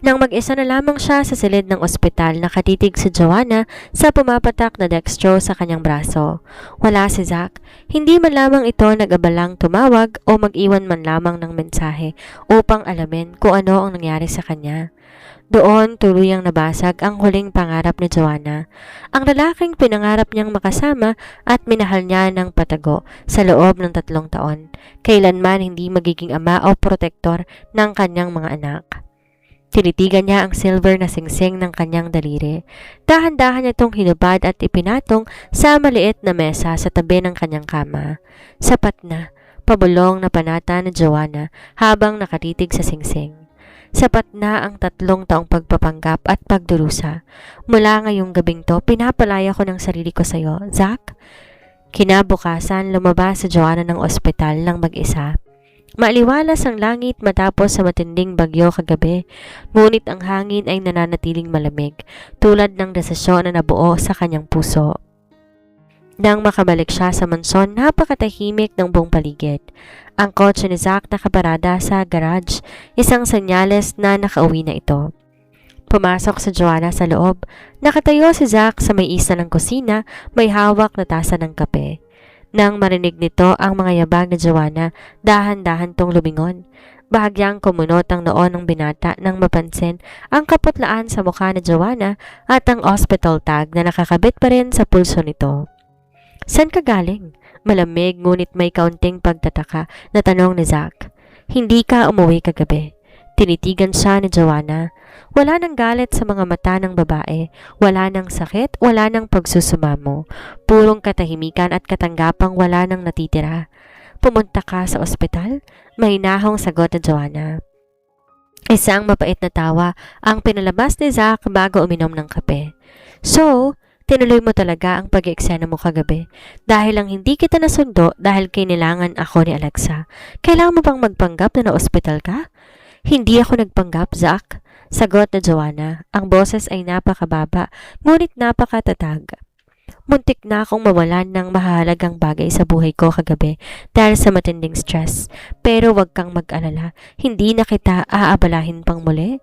Nang mag-isa na lamang siya sa silid ng ospital, nakatitig si Joanna sa pumapatak na dextro sa kanyang braso. Wala si Zack. Hindi man lamang ito nag-abalang tumawag o mag-iwan man lamang ng mensahe upang alamin kung ano ang nangyari sa kanya. Doon tuluyang nabasag ang huling pangarap ni Joanna. Ang lalaking pinangarap niyang makasama at minahal niya ng patago sa loob ng 3 taon. Kailanman hindi magiging ama o protektor ng kanyang mga anak. Tinitigan niya ang silver na singsing ng kanyang daliri. Dahan-dahan niya itong hinubad at ipinatong sa maliit na mesa sa tabi ng kanyang kama. Sapat na, pabulong na panata ni Joanna habang nakatitig sa singsing. Sapat na ang 3 taong pagpapanggap at pagdurusa. Mula ngayong gabing to, pinapalaya ko ng sarili ko sa iyo, Zack. Kinabukasan, lumabas si Joanna ng ospital ng mag-isa. Maaliwalas ang langit matapos sa matinding bagyo kagabi, ngunit ang hangin ay nananatiling malamig, tulad ng desisyon na nabuo sa kanyang puso. Nang makabalik siya sa mansyon, napakatahimik ng buong paligid. Ang kotse ni Zack nakaparada sa garage, isang senyales na nakauwi na ito. Pumasok si Joanna sa loob. Nakatayo si Zack sa may isa ng kusina, may hawak na tasa ng kape. Nang marinig nito ang mga yabag ni Joanna, dahan-dahan tong lumingon. Bahagyang kumunot ang noon ng binata nang mapansin ang kaputlaan sa mukha ni Joanna at ang hospital tag na nakakabit pa rin sa pulso nito. San ka galing? Malamig ngunit may kaunting pagtataka na tanong ni Zack. Hindi ka umuwi kagabi. Tinitigan siya ni Joanna. Wala nang galit sa mga mata ng babae. Wala nang sakit, wala nang pagsusumamo. Purong katahimikan at katanggapang wala nang natitira. Pumunta ka sa ospital? Mahinahong sagot ni Joanna. Isang mapait na tawa ang pinalabas ni Zack bago uminom ng kape. So, tinuloy mo talaga ang pag-eksena mo kagabi dahil lang hindi kita nasundo dahil kailangan ako ni Alexa. Kailangan mo bang magpanggap na na-ospital ka? Hindi ako nagpanggap, Zack. Sagot na Joanna. Ang boses ay napakababa, ngunit napakatatag. Muntik na akong mawalan ng mahalagang bagay sa buhay ko kagabi dahil sa matinding stress. Pero wag kang mag-alala, hindi na kita aabalahin pang muli.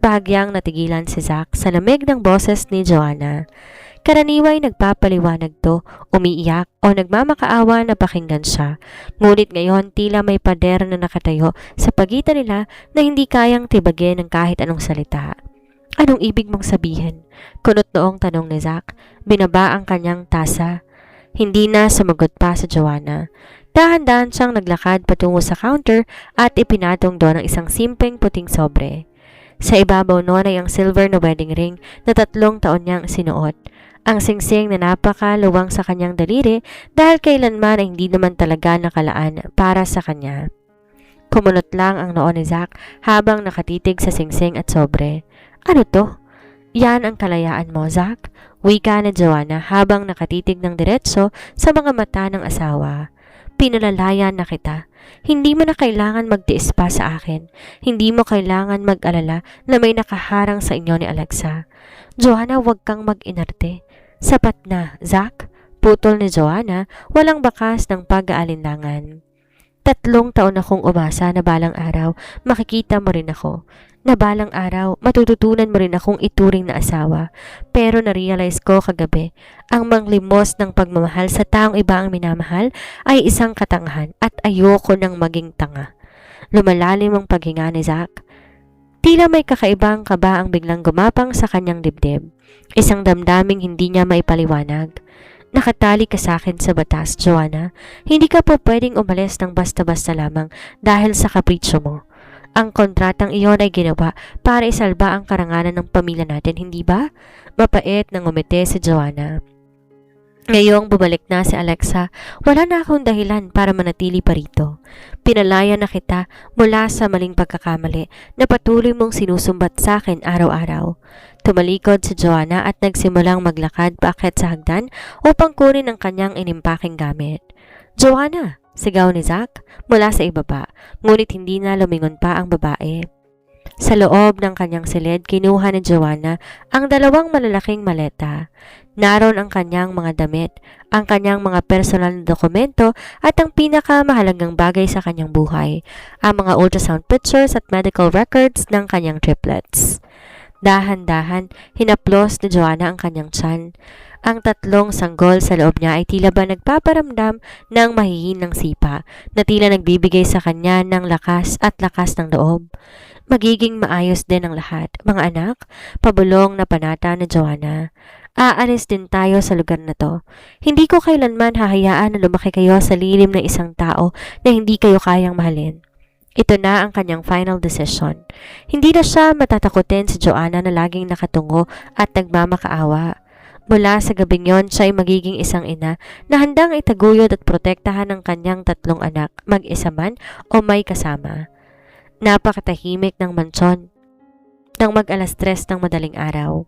Bahagyang natigilan si Zack sa lamig ng boses ni Joanna. Karaniway nagpapaliwanag to, umiiyak o nagmamakaawa na pakinggan siya. Ngunit ngayon tila may pader na nakatayo sa pagitan nila na hindi kayang tibagin ng kahit anong salita. Anong ibig mong sabihin? Kunot noong tanong ni Zack. Binaba ang kanyang tasa. Hindi na sumagot pa sa Joanna. Dahan-dahan siyang naglakad patungo sa counter at ipinatong doon ang isang simpleng puting sobre. Sa ibabaw noon ay ang silver na wedding ring na 3 taon niyang sinuot. Ang singsing na napakaluwang sa kanyang daliri dahil kailanman ay hindi naman talaga nakalaan para sa kanya. Kumunot lang ang noo ni Zack habang nakatitig sa singsing at sobre. Ano to? Yan ang kalayaan mo, Zack? Wika ni Joanna habang nakatitig ng diretso sa mga mata ng asawa. Pinalalayan na kita. Hindi mo na kailangan magtiis pa sa akin. Hindi mo kailangan mag-alala na may nakaharang sa inyo ni Alexa. Joanna, huwag kang mag-inarte. Sapat na, Zack. Putol ni Joanna, walang bakas ng pag-aalinlangan. 3 taon akong umasa na balang araw, makikita mo rin ako. Na balang araw, matututunan mo rin akong ituring na asawa. Pero na-realize ko kagabi, ang manglimos ng pagmamahal sa taong iba ang minamahal ay isang katangahan at ayoko nang maging tanga. Lumalalim ang paghinga ni Zack. Tila may kakaibang kaba ang biglang gumapang sa kanyang dibdib. Isang damdaming hindi niya maipaliwanag. Nakatali ka sa akin sa batas, Joanna. Hindi ka po pwedeng umalis ng basta-basta lamang dahil sa kapritsyo mo. Ang kontratang iyon ay ginawa para isalba ang karangalan ng pamilya natin, hindi ba? Mapait nang umiti si Joanna. Ngayong bumalik na si Alexa, wala na akong dahilan para manatili pa rito. Pinalaya na kita mula sa maling pagkakamali na patuloy mong sinusumbat sa akin araw-araw. Tumalikod si Joanna at nagsimulang maglakad paakyat sa hagdan upang kunin ang kanyang inimpaking gamit. Joanna! Sigaw ni Zack mula sa ibaba, ngunit hindi na lumingon pa ang babae. Sa loob ng kanyang silid, kinuha ni Joanna ang 2 malalaking maleta. Naroon ang kanyang mga damit, ang kanyang mga personal na dokumento at ang pinakamahalagang bagay sa kanyang buhay, ang mga ultrasound pictures at medical records ng kanyang triplets. Dahan-dahan, hinaplos ni Joanna ang kanyang tiyan. Ang 3 sanggol sa loob niya ay tila ba nagpaparamdam ng mahihinang sipa na tila nagbibigay sa kanya ng lakas at lakas ng loob. Magiging maayos din ang lahat, mga anak, pabulong na panata ni Joanna. Aalis din tayo sa lugar na to. Hindi ko kailanman hahayaan na lumaki kayo sa lilim ng isang tao na hindi kayo kayang mahalin. Ito na ang kanyang final decision. Hindi na siya matatakutin si Joanna na laging nakatungo at nagmamakaawa. Mula sa gabing yon, siya ay magiging isang ina na handang itaguyod at protektahan ng kanyang 3 anak, mag-isa man o may kasama. Napakatahimik ng mansyon nang mag-alas 3 ng madaling araw.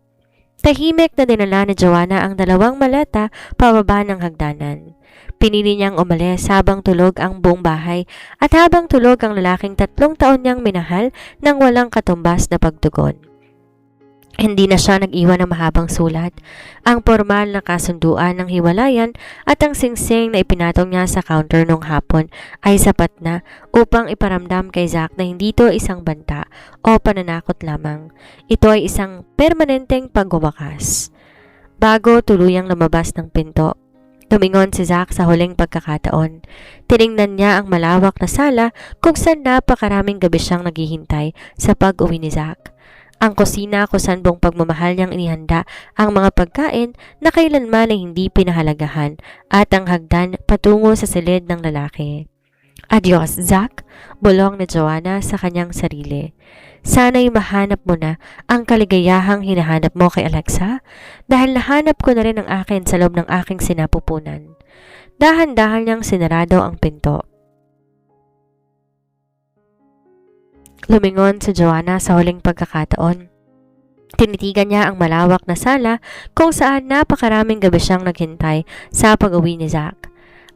Tahimik na dinala ni Joanna ang 2 maleta pababa ng hagdanan. Pinili niyang umalis habang tulog ang buong bahay at habang tulog ang lalaking 3 taon niyang minahal nang walang katumbas na pagtugon. Hindi na siya nag-iwan ng mahabang sulat, ang formal na kasunduan ng hiwalayan at ang singsing na ipinatong niya sa counter nung hapon ay sapat na upang iparamdam kay Zack na hindi ito isang banta o pananakot lamang. Ito ay isang permanenteng pagwawakas. Bago tuluyang lumabas ng pinto, tumingon si Zack sa huling pagkakataon. Tiningnan niya ang malawak na sala kung saan napakaraming gabi siyang naghihintay sa pag-uwi ni Zack. Ang kusina kung saan buong pagmamahal niyang inihanda ang mga pagkain na kailanman ay hindi pinahalagahan at ang hagdan patungo sa silid ng lalaki. Adios, Zack, bulong ni Joanna sa kanyang sarili. Sana'y mahanap mo na ang kaligayahang hinahanap mo kay Alexa dahil nahanap ko na rin ang akin sa loob ng aking sinapupunan. Dahan-dahan niyang sinarado ang pinto. Lumingon si Joanna sa huling pagkakataon. Tinitigan niya ang malawak na sala kung saan napakaraming gabi siyang naghintay sa pag-uwi ni Zack.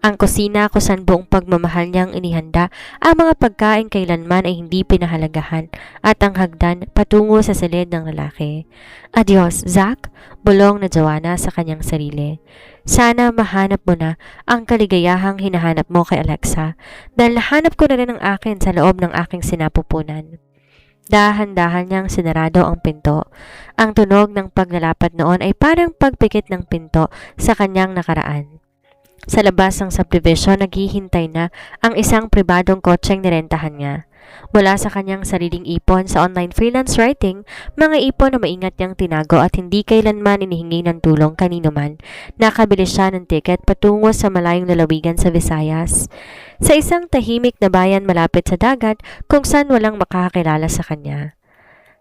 Ang kusina kung saan buong pagmamahal niyang inihanda ang mga pagkain kailanman ay hindi pinahalagahan at ang hagdan patungo sa silid ng lalaki. Adios, Zack, bulong na Joanna sa kanyang sarili. Sana mahanap mo na ang kaligayahang hinahanap mo kay Alexa dahil nahanap ko na rin ang akin sa loob ng aking sinapupunan. Dahan-dahan niyang sinarado ang pinto. Ang tunog ng paglalapad noon ay parang pagpikit ng pinto sa kanyang nakaraan. Sa labas ng subdivision, naghihintay na ang isang pribadong kotseng nirentahan niya. Mula sa kanyang sariling ipon sa online freelance writing, mga ipon na maingat niyang tinago at hindi kailanman inihingi ng tulong kanino man, nakabili siya ng tiket patungo sa malayong lalawigan sa Visayas. Sa isang tahimik na bayan malapit sa dagat kung saan walang makakakilala sa kanya.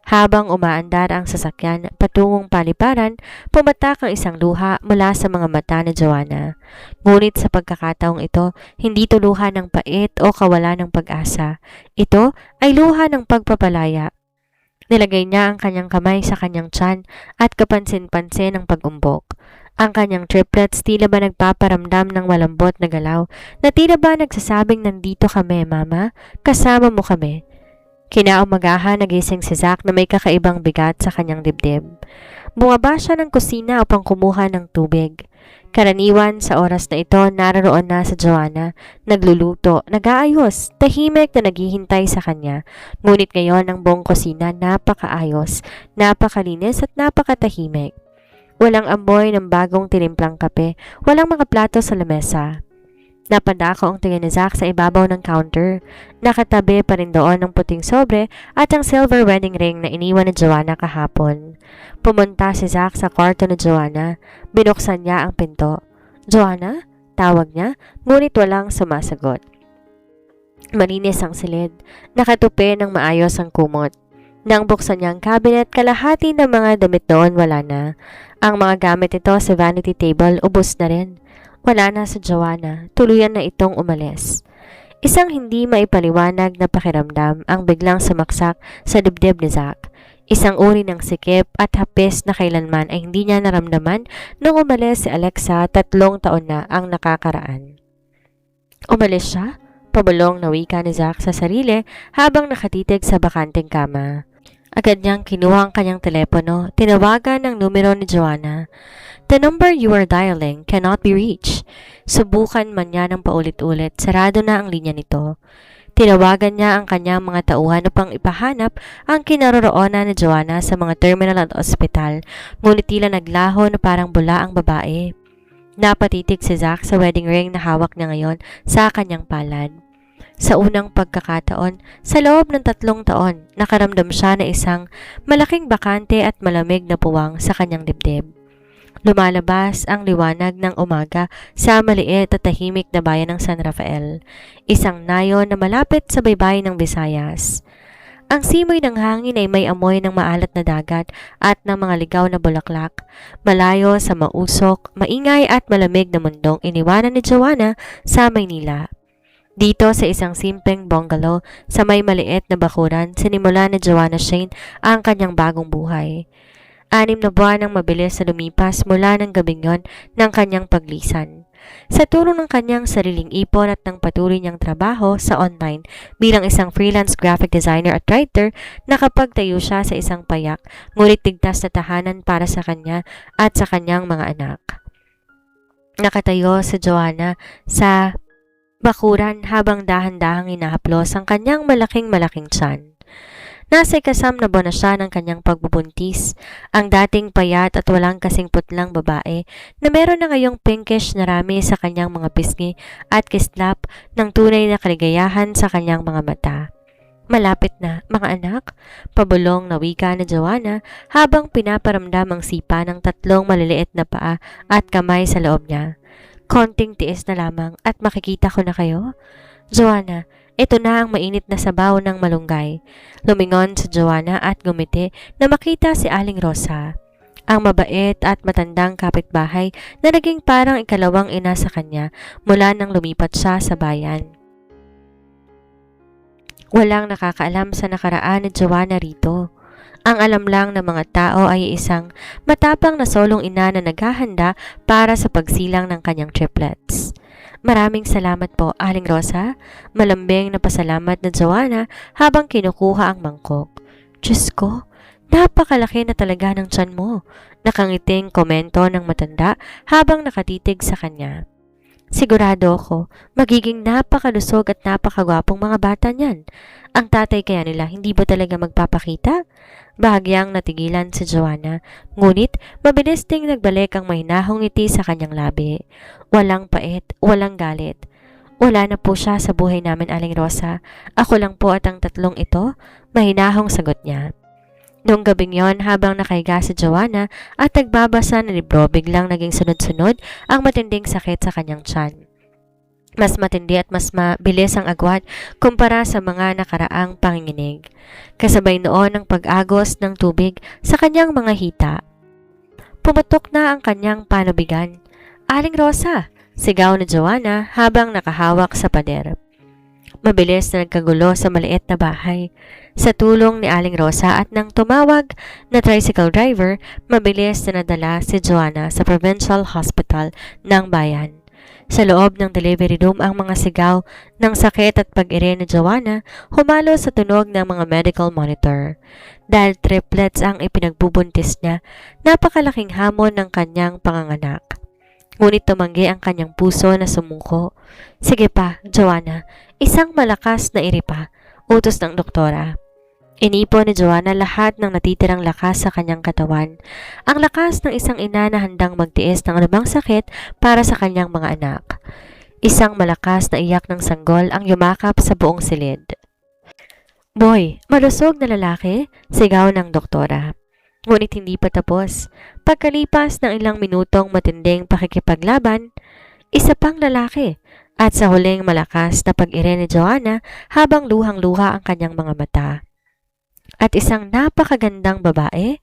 Habang umaandar ang sasakyan patungong paliparan, pumatak ang isang luha mula sa mga mata ni Joanna. Ngunit sa pagkakataong ito, hindi ito luha ng pait o kawalan ng pag-asa. Ito ay luha ng pagpapalaya. Nilagay niya ang kanyang kamay sa kanyang tiyan at kapansin-pansin ang pag-umbok. Ang kanyang triplets tila ba nagpaparamdam ng malambot na galaw na tila ba nagsasabing nandito kami, mama, kasama mo kami. Kinaumagahan nagising si Zack na may kakaibang bigat sa kanyang dibdib. Bumaba siya ng kusina upang kumuha ng tubig. Karaniwan sa oras na ito naroon na sa Joanna, nagluluto, nag-aayos, tahimik na naghihintay sa kanya. Ngunit ngayon ang buong kusina napakaayos, napakalinis at napakatahimik. Walang amoy ng bagong tinimplang kape, walang mga plato sa lamesa. Napadako ang tingin ni Zack sa ibabaw ng counter. Nakatabi pa rin doon ang puting sobre at ang silver wedding ring na iniwan ni Joanna kahapon. Pumunta si Zack sa kwarto ni Joanna. Binuksan niya ang pinto. "Joanna?" Tawag niya, ngunit walang sumasagot. Malinis ang silid. Nakatupi ng maayos ang kumot. Nang buksan niya ang cabinet, kalahati ng mga damit doon wala na. Ang mga gamit ito sa vanity table ubos na rin. Wala na sa Joanna, tuluyan na itong umalis. Isang hindi maipaliwanag na pakiramdam ang biglang sumaksak sa dibdib ni Zack. Isang uri ng sikip at hapis na kailanman ay hindi niya naramdaman nung umalis si Alexa 3 taon na ang nakakaraan. Umalis siya? Pabulong na wika ni Zack sa sarili habang nakatitig sa bakanteng kama. Agad niyang kinuha ang kanyang telepono, tinawagan ang numero ni Joanna. "The number you are dialing cannot be reached." Subukan man niya ng paulit-ulit, sarado na ang linya nito. Tinawagan niya ang kanyang mga tauhan upang ipahanap ang kinaroroonan ni Joanna sa mga terminal at ospital, ngunit tila naglaho na parang bula ang babae. Napatitig si Zack sa wedding ring na hawak niya ngayon sa kanyang palad. Sa unang pagkakataon, sa loob ng 3 taon, nakaramdam siya na isang malaking bakante at malamig na puwang sa kanyang dibdib. Lumalabas ang liwanag ng umaga sa maliit at tahimik na bayan ng San Rafael, isang nayon na malapit sa baybayin ng Visayas. Ang simoy ng hangin ay may amoy ng maalat na dagat at ng mga ligaw na bulaklak, malayo sa mausok, maingay at malamig na mundong iniwanan ni Joanna sa Maynila. Dito sa isang simpleng bungalow sa may maliit na bakuran, sinimula ni Joanna Shane ang kanyang bagong buhay. 6 na buwan ang mabilis na lumipas mula ng gabing yon ng kanyang paglisan. Sa tulong ng kanyang sariling ipon at ng patuloy niyang trabaho sa online bilang isang freelance graphic designer at writer, nakapagtayo siya sa isang payak, ngunit tigtas na tahanan para sa kanya at sa kanyang mga anak. Nakatayo si Joanna sa bakuran habang dahan-dahang inahaplos ang kanyang malaking tiyan. Nasa ikasam na buwan na siya ng kanyang pagbubuntis, ang dating payat at walang kasing putlang babae na meron na ngayong pinkish na rami sa kanyang mga pisngi at kislap ng tunay na kaligayahan sa kanyang mga mata. "Malapit na, mga anak," pabulong na wika ni Joanna habang pinaparamdam ang sipa ng 3 maliliit na paa at kamay sa loob niya. "Konting tiis na lamang at makikita ko na kayo." "Joanna, ito na ang mainit na sabaw ng malunggay." Lumingon si Joanna at gumiti na makita si Aling Rosa, ang mabait at matandang kapitbahay na naging parang ikalawang ina sa kanya mula nang lumipat siya sa bayan. Walang nakakaalam sa nakaraan ni Joanna rito. Ang alam lang ng mga tao ay isang matapang na solong ina na naghahanda para sa pagsilang ng kanyang triplets. "Maraming salamat po, Aling Rosa." Malambing na pasalamat na Joanna habang kinukuha ang mangkok. "Diyos ko, napakalaki na talaga ng tiyan mo," nakangiting komento ng matanda habang nakatitig sa kanya. "Sigurado ako, magiging napakalusog at napakagwapong mga bata niyan. Ang tatay kaya nila hindi ba talaga magpapakita?" Bahagyang natigilan si Joanna, ngunit mabilis ding nagbalik ang mahinahong ngiti sa kanyang labi. Walang pait, walang galit. "Wala na po siya sa buhay namin, Aling Rosa. Ako lang po at ang 3 ito," mahinahong sagot niya. Noong gabing yon, habang nakahiga si Joanna at nagbabasa ng libro, biglang naging sunod-sunod ang matinding sakit sa kanyang tiyan. Mas matindi at mas mabilis ang agwat kumpara sa mga nakaraang panginginig. Kasabay noon ang pag-agos ng tubig sa kanyang mga hita. Pumutok na ang kanyang panubigan. "Aling Rosa!" sigaw ni Joanna habang nakahawak sa pader. Mabilis na nagkagulo sa maliit na bahay. Sa tulong ni Aling Rosa at ng tumawag na tricycle driver, mabilis na nadala si Joanna sa Provincial Hospital ng bayan. Sa loob ng delivery room ang mga sigaw ng sakit at pag-ire ni Joanna humalo sa tunog ng mga medical monitor. Dahil triplets ang ipinagbubuntis niya, napakalaking hamon ng kanyang panganganak. Ngunit tumanggi ang kanyang puso na sumuko. "Sige pa, Joanna, isang malakas na iri pa," utos ng doktora. Inipon ni Joanna lahat ng natitirang lakas sa kanyang katawan. Ang lakas ng isang ina na handang magtiis ng anumang sakit para sa kanyang mga anak. Isang malakas na iyak ng sanggol ang yumakap sa buong silid. "Boy, malusog na lalaki," sigaw ng doktora. Ngunit hindi pa tapos. Pagkalipas ng ilang minutong matinding pakikipaglaban, isa pang lalaki. At sa huling malakas na pag-ire ni Joanna habang luhang-luha ang kanyang mga mata. At isang napakagandang babae.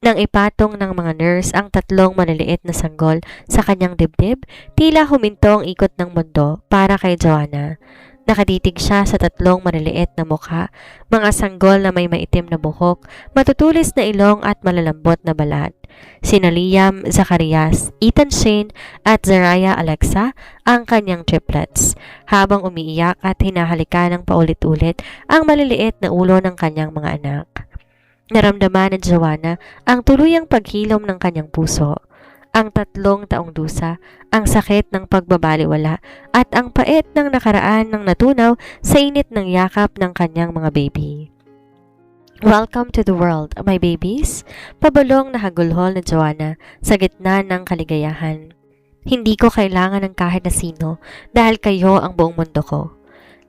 Nang ipatong ng mga nurse ang tatlong maliliit na sanggol sa kanyang dibdib, tila huminto ang ikot ng mundo para kay Joanna. Nakatitig siya sa tatlong maliliit na mukha, mga sanggol na may maitim na buhok, matutulis na ilong at malalambot na balat. Sina Liam, Zacarias, Ethan Shane at Zariah Alexa ang kanyang triplets, habang umiiyak at hinahalikan ng paulit-ulit ang maliliit na ulo ng kanyang mga anak. Naramdaman ni Joanna ang tuluyang paghilom ng kanyang puso. Ang 3 taong dusa, ang sakit ng pagbabaliwala at ang pait ng nakaraan ng natunaw sa init ng yakap ng kanyang mga baby. "Welcome to the world, my babies," pabulong na hagulhol ni Joanna sa gitna ng kaligayahan. "Hindi ko kailangan ng kahit na sino dahil kayo ang buong mundo ko."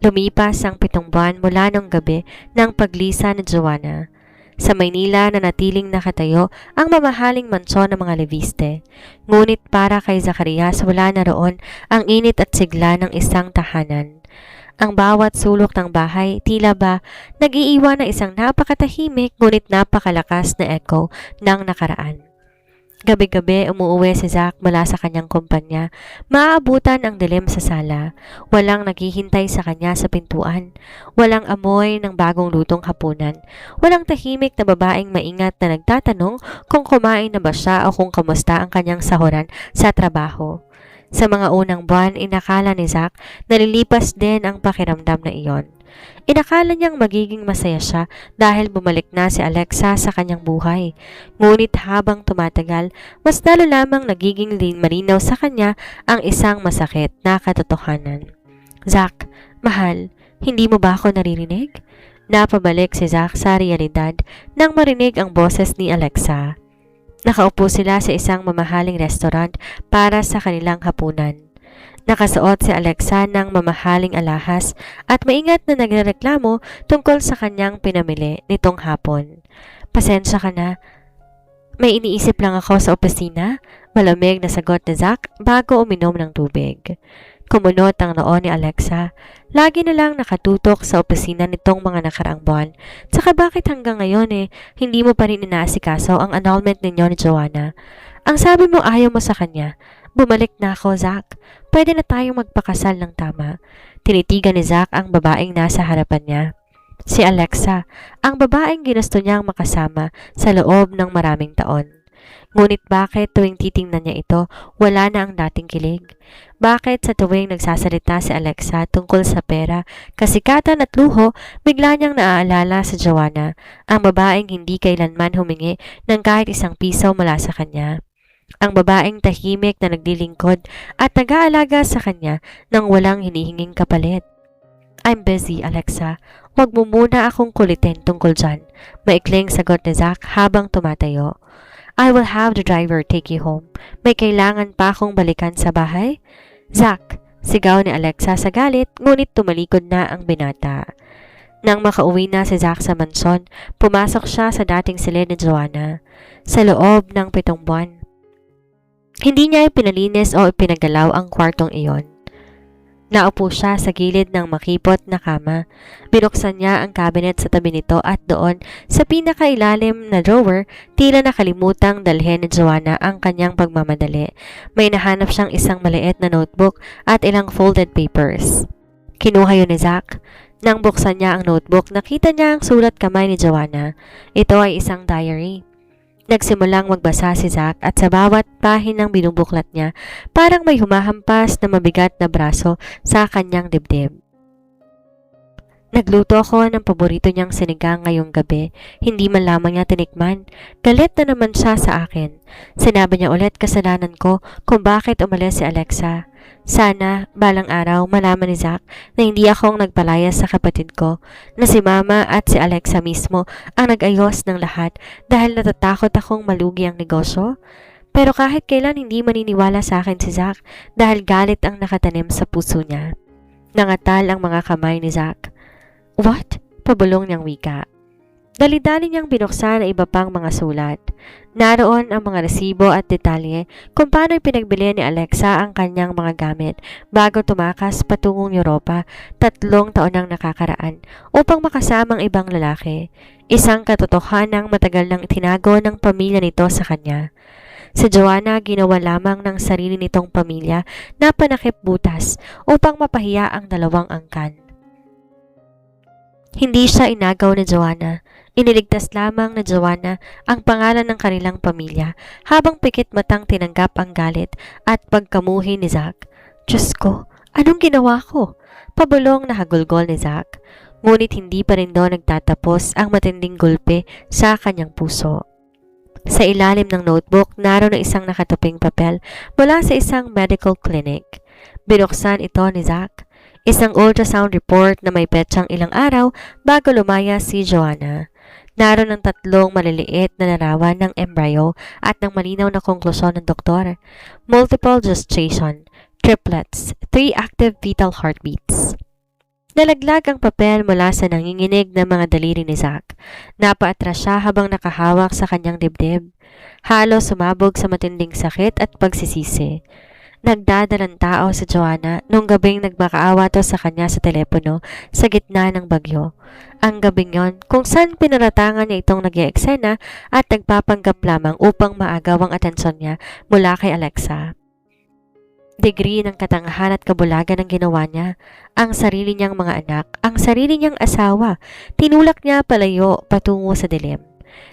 Lumipas ang 7 buwan mula nung gabi ng paglisa ni Joanna. Sa Maynila na natiling nakatayo ang mamahaling mansyon ng mga Leviste. Ngunit para kay Zacarias wala na roon ang init at sigla ng isang tahanan. Ang bawat sulok ng bahay tila ba nag-iiwan ng isang napakatahimik ngunit napakalakas na echo ng nakaraan. Gabi-gabi umuuwi si Zach mula sa kanyang kumpanya. Maaabutan ang dilim sa sala. Walang naghihintay sa kanya sa pintuan. Walang amoy ng bagong lutong hapunan. Walang tahimik na babaeng maingat na nagtatanong kung kumain na ba siya o kung kamusta ang kanyang sahuran sa trabaho. Sa mga unang buwan, inakala ni Zach na lilipas din ang pakiramdam na iyon. Inakala niyang magiging masaya siya dahil bumalik na si Alexa sa kanyang buhay. Ngunit habang tumatagal, mas lalo lamang nagiging malinaw sa kanya ang isang masakit na katotohanan. "Zach, mahal, hindi mo ba ako naririnig?" Napabalik si Zach sa realidad nang marinig ang boses ni Alexa. Nakaupo sila sa isang mamahaling restaurant para sa kanilang hapunan. Nakasuot si Alexa ng mamahaling alahas at maingat na nagrereklamo tungkol sa kanyang pinamili nitong hapon. "Pasensya ka na. May iniisip lang ako sa opisina," malamig na sagot ni Zach bago uminom ng tubig. Kumunot ang noo ni Alexa. Lagi na lang nakatutok sa opisina nitong mga nakaraang buwan. Tsaka bakit hanggang ngayon hindi mo pa rin inaasikaso ang annulment ninyo ni Joanna? Ang sabi mo ayaw mo sa kanya. "Bumalik na ako, Zach. Pwede na tayong magpakasal ng tama." Tinitigan ni Zach ang babaeng nasa harapan niya. Si Alexa, ang babaeng ginusto niyang makasama sa loob ng maraming taon. Ngunit bakit tuwing titingnan niya ito, wala na ang dating kilig? Bakit sa tuwing nagsasalita si Alexa tungkol sa pera, kasikatan at luho, bigla niyang naaalala sa Joanna, ang babaeng hindi kailanman humingi ng kahit isang piso mula sa kanya? Ang babaeng tahimik na naglilingkod at nag-aalaga sa kanya nang walang hinihinging kapalit. "I'm busy, Alexa. Huwag mo muna akong kulitin tungkol dyan," maikling sagot ni Zach habang tumatayo. "I will have the driver take you home. May kailangan pa akong balikan sa bahay?" "Zach!" sigaw ni Alexa sa galit, ngunit tumalikod na ang binata. Nang makauwi na si Zach sa mansyon, pumasok siya sa dating silid ni Joanna. Sa loob ng 7 buwan, hindi niya ipinalinis o ipinagalaw ang kwartong iyon. Naupo siya sa gilid ng makipot na kama. Binuksan niya ang cabinet sa tabi nito at doon, sa pinakailalim na drawer, tila nakalimutang dalhin ni Joanna ang kanyang pagmamadali. May nahanap siyang isang maliit na notebook at ilang folded papers. Kinuha yun ni Zach. Nang buksan niya ang notebook, nakita niya ang sulat kamay ni Joanna. Ito ay isang diary. Nagsimulang magbasa si Zach at sa bawat pahinang binubuklat niya, parang may humahampas na mabigat na braso sa kanyang dibdib. Nagluto ako ng paborito niyang sinigang ngayong gabi. Hindi man lamang niya tinikman. Galit na naman siya sa akin. Sinabi niya ulit kasalanan ko kung bakit umalis si Alexa. Sana, balang araw, malaman ni Zach na hindi akong nagpalaya sa kapatid ko, na si Mama at si Alexa mismo ang nag-ayos ng lahat dahil natatakot akong malugi ang negosyo. Pero kahit kailan hindi maniniwala sa akin si Zach dahil galit ang nakatanim sa puso niya. Nangatal ang mga kamay ni Zach. What? Pabulong niyang wika. Dali-dali niyang binuksan ang iba pang mga sulat. Naroon ang mga resibo at detalye kung paano pinagbili ni Alexa ang kanyang mga gamit bago tumakas patungong Europa 3 taon nang nakakaraan upang makasama ang ibang lalaki. Isang katotohanang matagal nang itinago ng pamilya nito sa kanya. Si Joanna ginawa lamang ng sarili nitong pamilya na panakip butas upang mapahiya ang dalawang angkan. Hindi siya inagaw ni Joanna. Iniligtas lamang ni Joanna ang pangalan ng kanilang pamilya habang pikit matang tinanggap ang galit at pagkamuhi ni Zach. Diyos ko, anong ginawa ko? Pabulong na hagulgol ni Zach. Ngunit hindi pa rin doon nagtatapos ang matinding gulpe sa kanyang puso. Sa ilalim ng notebook, naroon ang isang nakatuping papel mula sa isang medical clinic. Binuksan ito ni Zach. Isang ultrasound report na may petsang ilang araw bago lumaya si Joanna. Naroon ang 3 maliliit na larawan ng embryo at ng malinaw na konklusyon ng doktor. Multiple gestation, triplets, 3 active fetal heartbeats. Nalaglag ang papel mula sa nanginginig na mga daliri ni Zach. Napaatras siya habang nakahawak sa kanyang dibdib. Halos sumabog sa matinding sakit at pagsisisi. Nagdadalang tao si Joanna nung gabing nagmakaawa to sa kanya sa telepono sa gitna ng bagyo. Ang gabing yon kung saan pinaratangan niya itong nag-i-eksena at nagpapanggap lamang upang maagaw ang atensyon niya mula kay Alexa. Degree ng katangahan at kabulagan ang ginawa niya. Ang sarili niyang mga anak, ang sarili niyang asawa, tinulak niya palayo patungo sa dilim.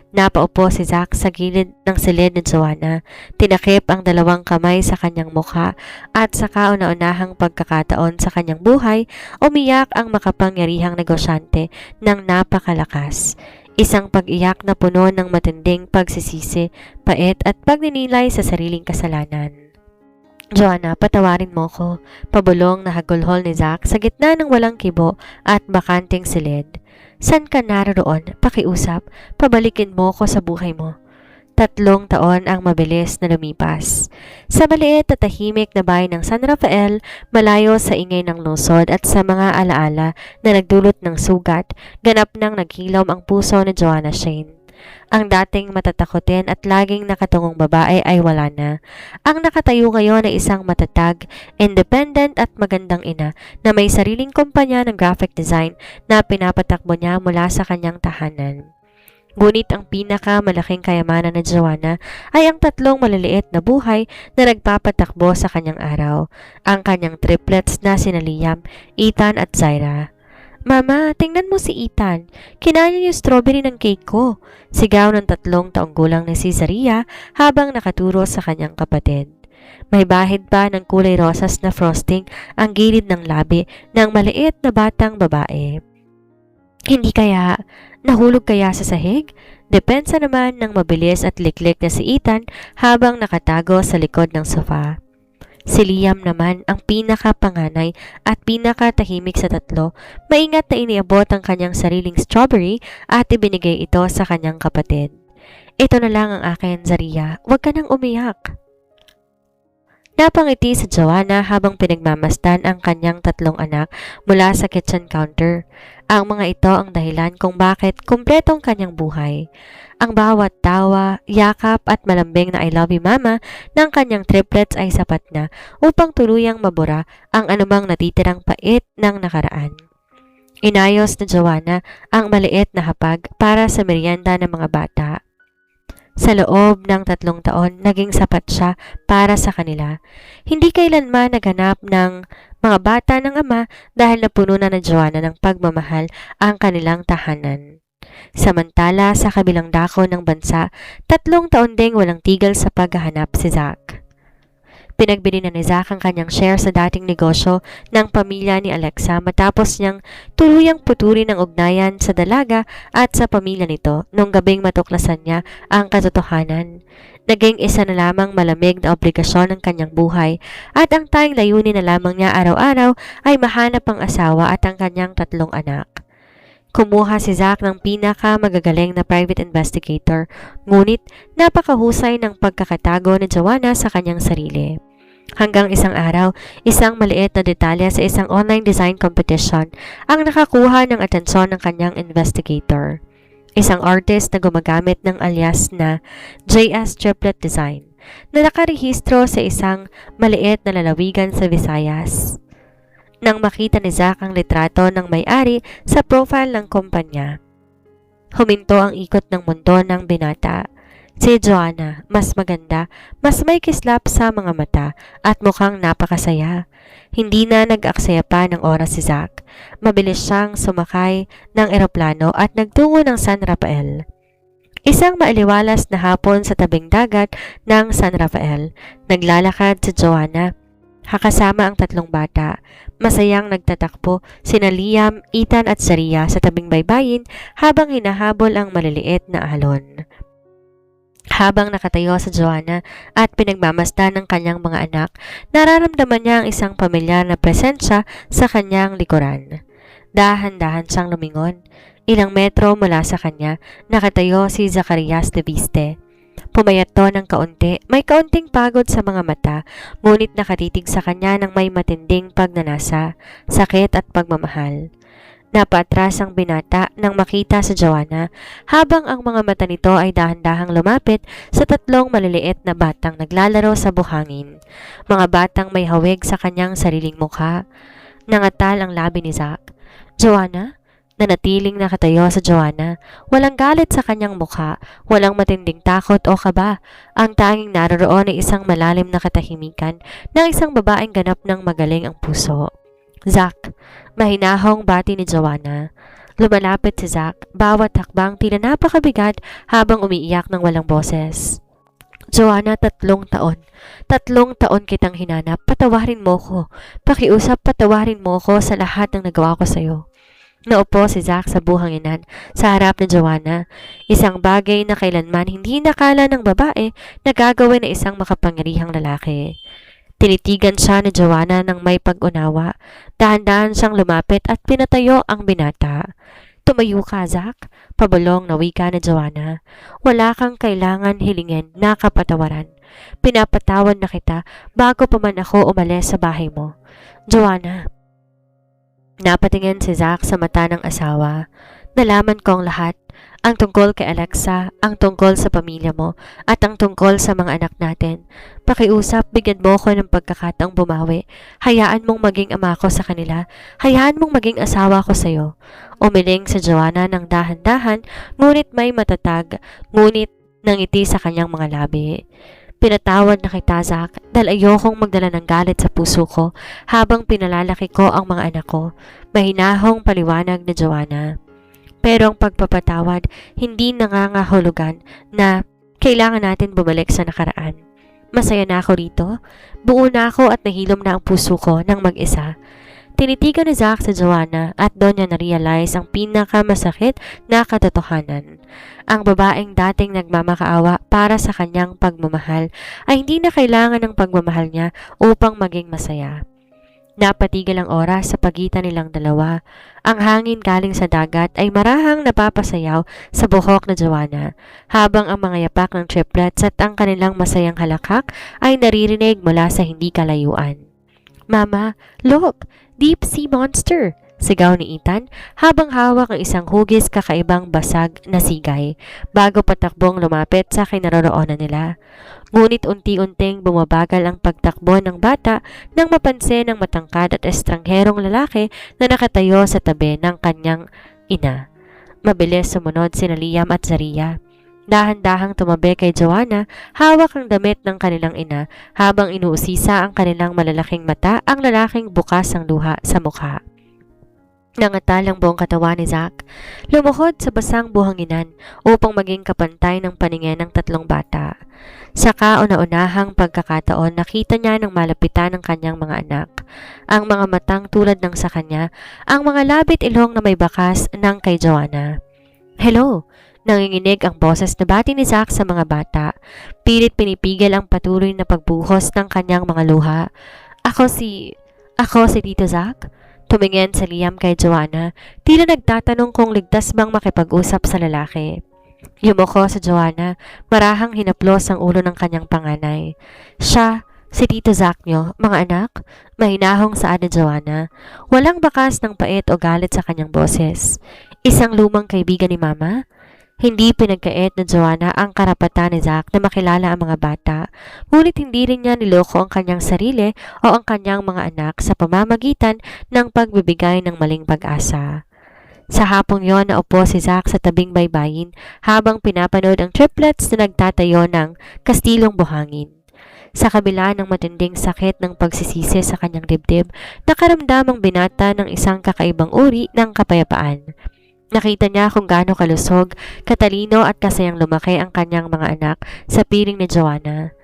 Napaupo si Zach sa gilid ng silid ni Joanna. Tinakip ang 2 kamay sa kanyang mukha at sa kauna-unahang pagkakataon sa kanyang buhay, umiyak ang makapangyarihang negosyante ng napakalakas. Isang pag-iyak na puno ng matinding pagsisisi, pait at pagninilay sa sariling kasalanan. Joanna, patawarin mo ko. Pabulong na hagulhol ni Zach sa gitna ng walang kibo at bakanting silid. San ka naroon? Pakiusap, pabalikin mo ko sa buhay mo. 3 taon ang mabilis na lumipas. Sa maliit at tahimik na bahay ng San Rafael, malayo sa ingay ng lungsod at sa mga alaala na nagdulot ng sugat, ganap nang naghilom ang puso ni Joanna Shane. Ang dating matatakotin at laging nakatungong babae ay wala na. Ang nakatayo ngayon ay isang matatag, independent at magandang ina na may sariling kumpanya ng graphic design na pinapatakbo niya mula sa kanyang tahanan. Ngunit ang pinakamalaking kayamanan ni Joanna ay ang 3 maliliit na buhay na nagpapatakbo sa kanyang araw. Ang kanyang triplets na sina Liam, Ethan at Zaira. Mama, tingnan mo si Ethan. Kinain niya yung strawberry ng cake ko. Sigaw ng 3 taong gulang ni si Zaria habang nakaturo sa kanyang kapatid. May bahid pa ng kulay rosas na frosting ang gilid ng labi ng maliit na batang babae. Hindi kaya, nahulog kaya sa sahig? Depensa naman ng mabilis at liklik na si Ethan habang nakatago sa likod ng sofa. Si Liam naman ang pinakapanganay at pinakatahimik sa 3, maingat na iniabot ang kanyang sariling strawberry at ibinigay ito sa kanyang kapatid. Ito na lang ang akin, Zaria. Huwag ka nang umiyak. Napangiti si Joanna habang pinagmamasdan ang kanyang 3 anak mula sa kitchen counter. Ang mga ito ang dahilan kung bakit kumpletong kanyang buhay. Ang bawat tawa, yakap at malambing na I love you mama ng kanyang triplets ay sapat na upang tuluyang mabura ang anumang natitirang pait ng nakaraan. Inayos ni Joanna ang maliit na hapag para sa merienda ng mga bata. Sa loob ng 3 taon, naging sapat siya para sa kanila. Hindi kailanman naganap ng mga bata ng ama dahil napuno na ni Joanna ng pagmamahal ang kanilang tahanan. Samantala, sa kabilang dako ng bansa, 3 taon ding walang tigil sa paghahanap si Zach. Pinagbili na ni Zach ang kanyang share sa dating negosyo ng pamilya ni Alexa matapos niyang tuluyang puturin ang ugnayan sa dalaga at sa pamilya nito nung gabing matuklasan niya ang katotohanan. Naging isa na lamang malamig na obligasyon ng kanyang buhay at ang tanging layunin na lamang niya araw-araw ay mahanap ang asawa at ang kanyang 3 anak. Kumuha si Zach ng pinaka-magagaling na private investigator, ngunit napakahusay ng pagkakatago ni Joanna sa kanyang sarili. Hanggang isang araw, isang maliit na detalye sa isang online design competition ang nakakuha ng atensyon ng kanyang investigator. Isang artist na gumagamit ng alias na JS Triplet Design na nakarehistro sa isang maliit na lalawigan sa Visayas. Nang makita ni Zach ang litrato ng may-ari sa profile ng kumpanya, huminto ang ikot ng mundo ng binata. Si Joanna, mas maganda, mas may kislap sa mga mata at mukhang napakasaya. Hindi na nag-aksaya pa ng oras si Zach. Mabilis siyang sumakay ng eroplano at nagtungo ng San Rafael. Isang maaliwalas na hapon sa tabing dagat ng San Rafael, naglalakad si Joanna. Kakasama ang 3 bata. Masayang nagtatakbo sina Liam, Ethan at Saria sa tabing baybayin habang hinahabol ang maliliit na alon. Habang nakatayo sa Joanna at pinagmamasdan ng kanyang mga anak, nararamdaman niya ang isang pamilyar na presensya sa kanyang likuran. Dahan-dahan siyang lumingon. Ilang metro mula sa kanya, nakatayo si Zacarias Leviste. Pumayat to ng kaunti, may kaunting pagod sa mga mata, ngunit nakatitig sa kanya ng may matinding pagnanasa, sakit at pagmamahal. Napatras ang binata nang makita si Joanna habang ang mga mata nito ay dahan-dahang lumapit sa 3 maliliit na batang naglalaro sa buhangin. Mga batang may hawig sa kanyang sariling mukha. Nangatal ang labi ni Zach. Joanna? Nanatiling nakatayo sa Joanna. Walang galit sa kanyang mukha, walang matinding takot o kaba. Ang tanging naroroon ay isang malalim na katahimikan ng isang babaeng ganap ng magaling ang puso. Zach, mahinahong bati ni Joanna. Lumalapit si Zach, bawat hakbang tila napakabigat habang umiiyak ng walang boses. Joanna, 3 taon. 3 taon kitang hinanap. Patawarin mo ko. Pakiusap, patawarin mo ko sa lahat ng nagawa ko sa'yo. Naupo si Zach sa buhanginan sa harap ni Joanna, isang bagay na kailanman hindi nakala ng babae na gagawin na isang makapangyarihang lalaki. Tinitigan siya ni Joanna ng may pag-unawa. Dahan-dahan siyang lumapit at pinatayo ang binata. Tumayo ka, Zach, pabulong na wika ni Joanna. Wala kang kailangan hilingin na kapatawaran. Pinapatawad na kita bago pa man ako umalis sa bahay mo. Joanna. Napatingin si Zach sa mata ng asawa. Nalaman ko ang lahat. Ang tungkol kay Alexa, ang tungkol sa pamilya mo, at ang tungkol sa mga anak natin. Pakiusap, bigyan mo ko ng pagkakataong bumawi. Hayaan mong maging ama ko sa kanila. Hayaan mong maging asawa ko sa'yo. Umiling si Joanna ng dahan-dahan, ngunit may matatag, ngunit nangiti sa kanyang mga labi. Pinatawad na kita, Zach, dahil ayokong magdala ng galit sa puso ko habang pinalalaki ko ang mga anak ko. Mahinahong paliwanag ni Joanna. Pero ang pagpapatawad, hindi nangangahulugan na kailangan natin bumalik sa nakaraan. Masaya na ako rito. Buo na ako at nahilom na ang puso ko ng mag-isa. Tinitigan ni Zach sa Joanna at doon niya na-realize ang pinakamasakit na katotohanan. Ang babaeng dating nagmamakaawa para sa kanyang pagmamahal ay hindi na kailangan ng pagmamahal niya upang maging masaya. Napatigil ang oras sa pagitan nilang dalawa. Ang hangin galing sa dagat ay marahang napapasayaw sa buhok na Joanna, habang ang mga yapak ng triplets at ang kanilang masayang halakhak ay naririnig mula sa hindi kalayuan. "Mama, look! Deep sea monster!" sigaw ni Ethan habang hawak ang isang hugis kakaibang basag na sigay bago patakbong lumapit sa kinaroroonan nila. Ngunit unti-unting bumabagal ang pagtakbo ng bata nang mapansin ng matangkad at estrangherong lalaki na nakatayo sa tabi ng kanyang ina. Mabilis sumunod sina Liam at Zaria. Dahan-dahang tumabi kay Joanna, hawak ang damit ng kanilang ina habang inuusisa ang kanilang malalaking mata ang lalaking bukas ang luha sa mukha. Nangatal ang buong katawan ni Zach. Lumuhod sa basang buhanginan upang maging kapantay ng paningin ng tatlong bata. Sa kauna-unahang pagkakataon, nakita niya ng malapitan ng kanyang mga anak. Ang mga matang tulad ng sa kanya, ang mga labit ilong na may bakas ng kay Joanna. "Hello!" Nanginginig ang boses na bati ni Zach sa mga bata. Pilit pinipigil ang patuloy na pagbuhos ng kanyang mga luha. Ako si Tito Zach?" Tumingin sa Liam kay Joanna, tila nagtatanong kung ligtas bang makipag-usap sa lalaki. Yumuko sa Joanna, marahang hinaplos ang ulo ng kanyang panganay. "Siya, si Tito Zach nyo, mga anak?" Mahinahong saad ni Joanna. Walang bakas ng pait o galit sa kanyang boses. "Isang lumang kaibigan ni Mama?" Hindi pinagkait na Joanna ang karapatan ni Zach na makilala ang mga bata, ngunit hindi rin niya niloko ang kanyang sarili o ang kanyang mga anak sa pamamagitan ng pagbibigay ng maling pag-asa. Sa hapong yon, naupo si Zach sa tabing baybayin habang pinapanood ang triplets na nagtatayo ng kastilong buhangin. Sa kabila ng matinding sakit ng pagsisisi sa kanyang dibdib, nakaramdam ang binata ng isang kakaibang uri ng kapayapaan. Nakita niya kung gaano kalusog, katalino at kasayang lumaki ang kanyang mga anak sa piling ni Joanna.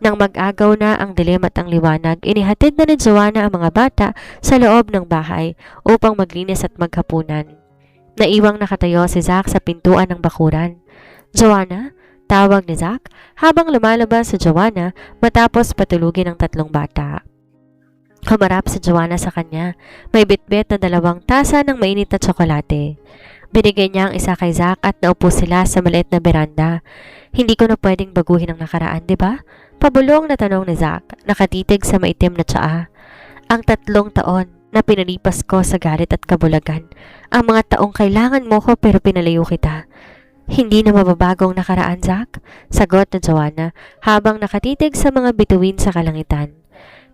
Nang mag-agaw na ang dilim at ang liwanag, inihatid na ni Joanna ang mga bata sa loob ng bahay upang maglinis at maghapunan. Naiwang nakatayo si Zach sa pintuan ng bakuran. "Joanna?" tawag ni Zach habang lumalabas si Joanna matapos patulugin ang tatlong bata. Humarap si Joanna sa kanya. May bitbit na 2 tasa ng mainit na tsokolate. Binigay niya ang isa kay Zach at naupo sila sa maliit na beranda. "Hindi ko na pwedeng baguhin ang nakaraan, di ba?" Pabulong na tanong ni Zach, nakatitig sa maitim na tsaa. "Ang 3 taon na pinalipas ko sa galit at kabulagan. Ang mga taong kailangan mo ko pero pinalayo kita." "Hindi na mababagong nakaraan, Zach," sagot na Joanna habang nakatitig sa mga bituin sa kalangitan.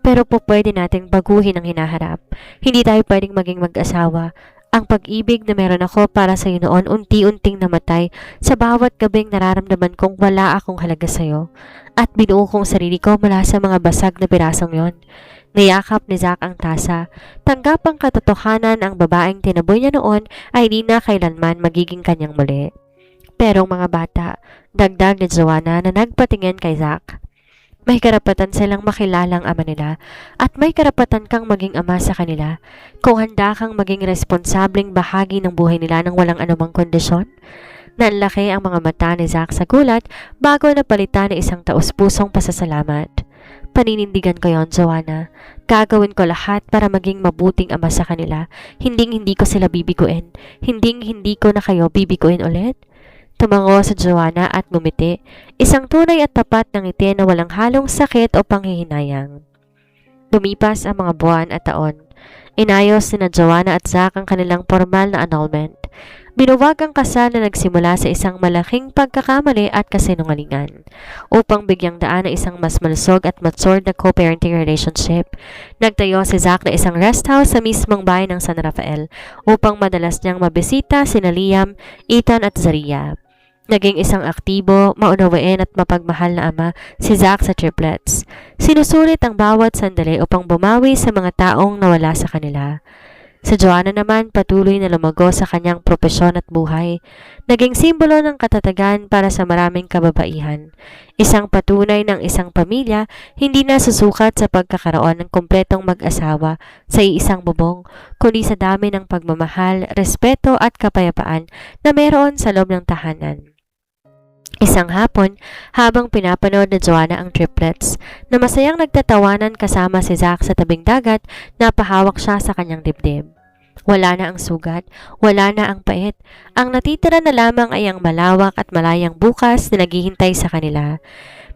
"Pero po pwede nating baguhin ang hinaharap. Hindi tayo pwedeng maging mag-asawa. Ang pag-ibig na meron ako para sa iyo noon unti-unting namatay sa bawat gabing nararamdaman kong wala akong halaga sa iyo. At binuo kong sarili ko mula sa mga basag na pirasong yon." Niyakap ni Zach ang tasa. Tanggap ang katotohanan ang babaeng tinaboy niya noon ay di na kailanman magiging kanyang muli. "Pero mga bata," dagdag ni Joanna na nagpatingin kay Zach, "may karapatan silang makilala ang ama nila at may karapatan kang maging ama sa kanila kung handa kang maging responsableng bahagi ng buhay nila ng walang anumang kondisyon." Nanlaki ang mga mata ni Zach sa gulat bago napalitan ng isang taus-pusong pasasalamat. "Paninindigan ko yon, Joanna. Gagawin ko lahat para maging mabuting ama sa kanila. Hindi ko sila bibiguin. Hindi ko na kayo bibiguin ulit." Tumango sa Joanna at ngumiti, isang tunay at tapat na ngiti na walang halong sakit o panghihinayang. Lumipas ang mga buwan at taon. Inayos ni na Joanna at Zach ang kanilang formal na annulment. Binuwag ang kasal na nagsimula sa isang malaking pagkakamali at kasinungalingan upang bigyang daan na isang mas malusog at matured na co-parenting relationship. Nagtayo si Zach na isang rest house sa mismong bahay ng San Rafael upang madalas niyang mabisita sina Liam, Ethan at Zaria. Naging isang aktibo, maunawain at mapagmahal na ama si Zach sa triplets. Sinusulit ang bawat sandali upang bumawi sa mga taong nawala sa kanila. Sa Joanna naman, patuloy na lumago sa kanyang propesyon at buhay. Naging simbolo ng katatagan para sa maraming kababaihan. Isang patunay ng isang pamilya, hindi na susukat sa pagkakaroon ng kumpletong mag-asawa sa iisang bubong, kundi sa dami ng pagmamahal, respeto at kapayapaan na meron sa loob ng tahanan. Isang hapon, habang pinapanood na Joanna ang triplets, na masayang nagtatawanan kasama si Zack sa tabing dagat, napahawak siya sa kanyang dibdib. Wala na ang sugat, wala na ang pait. Ang natitira na lamang ay ang malawak at malayang bukas na naghihintay sa kanila.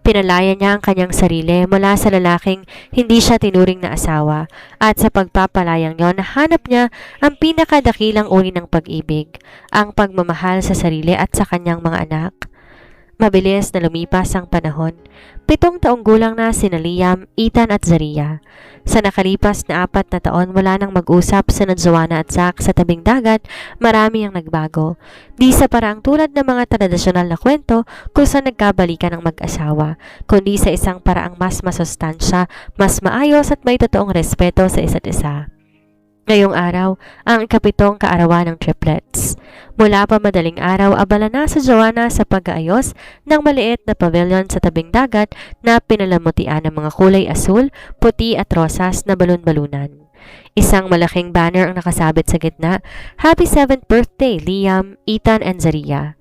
Pinalaya niya ang kanyang sarili mula sa lalaking hindi siya tinuring na asawa at sa pagpapalayang yon nahanap niya ang pinakadakilang uri ng pag-ibig, ang pagmamahal sa sarili at sa kanyang mga anak. Mabilis na lumipas ang panahon. 7 taong gulang na sina Liam, Ethan at Zaria. Sa nakalipas na 4 na taon mula nang mag-usap sina Joanna at Zack sa tabing dagat, marami ang nagbago. Di sa paraang tulad ng mga tradisyonal na kwento kung saan nagkabalikan ang mag-asawa, kundi sa isang paraang mas masustansya, mas maayos at may totoong respeto sa isa't isa. Ngayong araw, ang ikapitong kaarawan ng triplets. Mula pa madaling araw, abala na sa Joanna sa pag-aayos ng maliit na pavilion sa tabing dagat na pinalamutian ng mga kulay asul, puti at rosas na balon-balunan. Isang malaking banner ang nakasabit sa gitna, "Happy 7th birthday, Liam, Ethan and Zaria."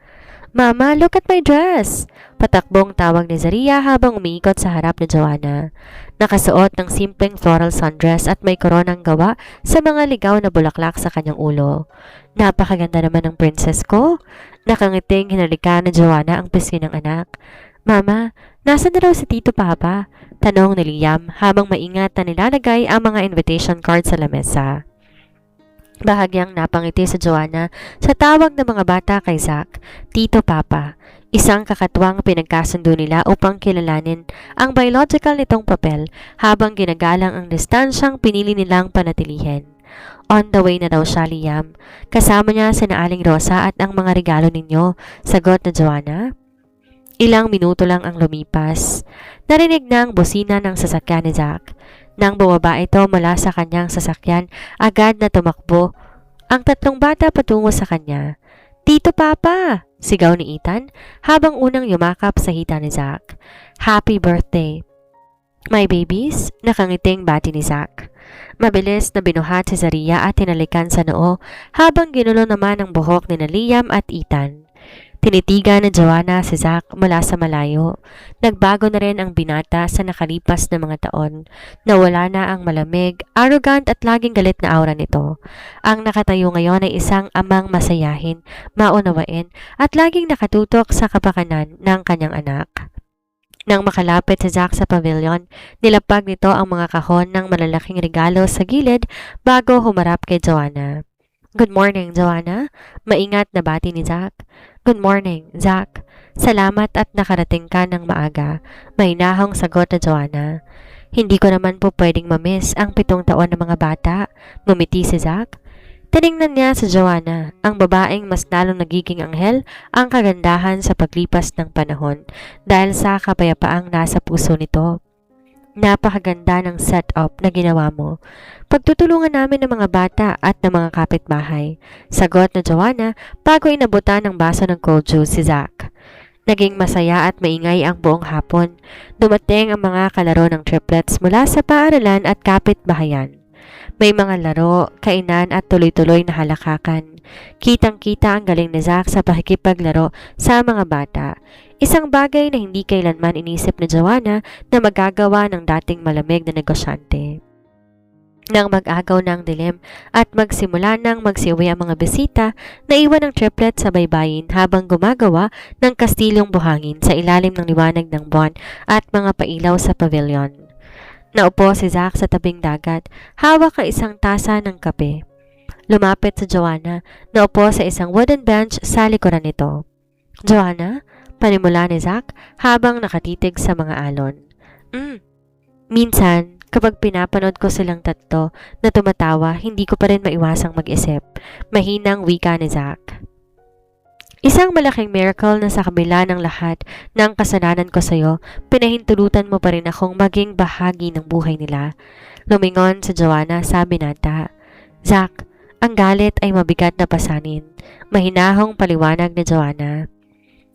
"Mama, look at my dress!" Patakbong tawag ni Zaria habang umiikot sa harap ni Joanna. Nakasuot ng simpleng floral sundress at may koronang gawa sa mga ligaw na bulaklak sa kanyang ulo. "Napakaganda naman ng princess ko." Nakangiting hinalika ni Joanna ang pisngi ng anak. "Mama, nasaan na raw si Tito Papa?" tanong ni Liam habang maingat na nilalagay ang mga invitation card sa lamesa. Bahagyang napangiti sa Joanna sa tawag ng mga bata kay Zack, "Tito Papa." Isang kakatwang pinagkasundo nila upang kilalanin ang biological nitong papel habang ginagalang ang distansyang pinili nilang panatilihin. "On the way na daw siya, Liam. Kasama niya si Aling Rosa at ang mga regalo ninyo," sagot na Joanna. Ilang minuto lang ang lumipas. Narinig na ang busina ng sasakyan ni Zack. Nang bumaba ito mula sa kanyang sasakyan, agad na tumakbo ang 3 bata patungo sa kanya. "Tito Papa!" sigaw ni Ethan habang unang yumakap sa hita ni Zack. "Happy birthday, my babies!" nakangiting bati ni Zack. Mabilis na binuhat si Zaria at tinalikan sa noo habang ginulo naman ang buhok ni Liam at Ethan. Tinitigan ni Joanna si Zack mula sa malayo. Nagbago na rin ang binata sa nakalipas na mga taon. Nawala na ang malamig, arrogant at laging galit na aura nito. Ang nakatayo ngayon ay isang amang masayahin, maunawain at laging nakatutok sa kapakanan ng kanyang anak. Nang makalapit si Zack sa pavilion, nilapag nito ang mga kahon ng malalaking regalo sa gilid bago humarap kay Joanna. "Good morning, Joanna." Maingat na bati ni Zack. "Good morning, Zack. Salamat at nakarating ka ng maaga." Mahinahong sagot na Joanna. "Hindi ko naman po pwedeng mamiss ang 7 taon ng mga bata." Ngumiti si Zack. Tiningnan niya si Joanna, ang babaeng mas lalong nagiging anghel ang kagandahan sa paglipas ng panahon dahil sa kapayapaang nasa puso nito. "Napakaganda ng setup na ginawa mo. Pagtutulungan namin ng mga bata at ng mga kapitbahay," sagot na Joanna bago inabutan ng baso ng cold juice si Zack. Naging masaya at maingay ang buong hapon. Dumating ang mga kalaro ng triplets mula sa paaralan at kapitbahayan. May mga laro, kainan at tuloy-tuloy na halakakan. Kitang-kita ang galing ni Zack sa pakikipaglaro sa mga bata. Isang bagay na hindi kailanman inisip ni Joanna na magagawa ng dating malamig na negosyante. Nang mag-agaw ng dilim at magsimula ng magsiuwi ang mga bisita, naiwan ang triplet sa baybayin habang gumagawa ng kastilyong buhangin sa ilalim ng liwanag ng buwan at mga pailaw sa pavilion. Naupo si Zack sa tabing dagat, hawak ang isang tasa ng kape. Lumapit sa Joanna, naupo sa isang wooden bench sa likuran nito. "Joanna?" panimula ni Zack habang nakatitig sa mga alon. Minsan, kapag pinapanood ko silang tatlo na tumatawa, hindi ko pa rin maiwasang mag-isip." Mahinang wika ni Zack. "Isang malaking miracle na sa kabila ng lahat ng kasalanan ko sa'yo, pinahintulutan mo pa rin akong maging bahagi ng buhay nila." Lumingon sa Joanna sa binata. "Zack, ang galit ay mabigat na pasanin." Mahinahong paliwanag ni Joanna.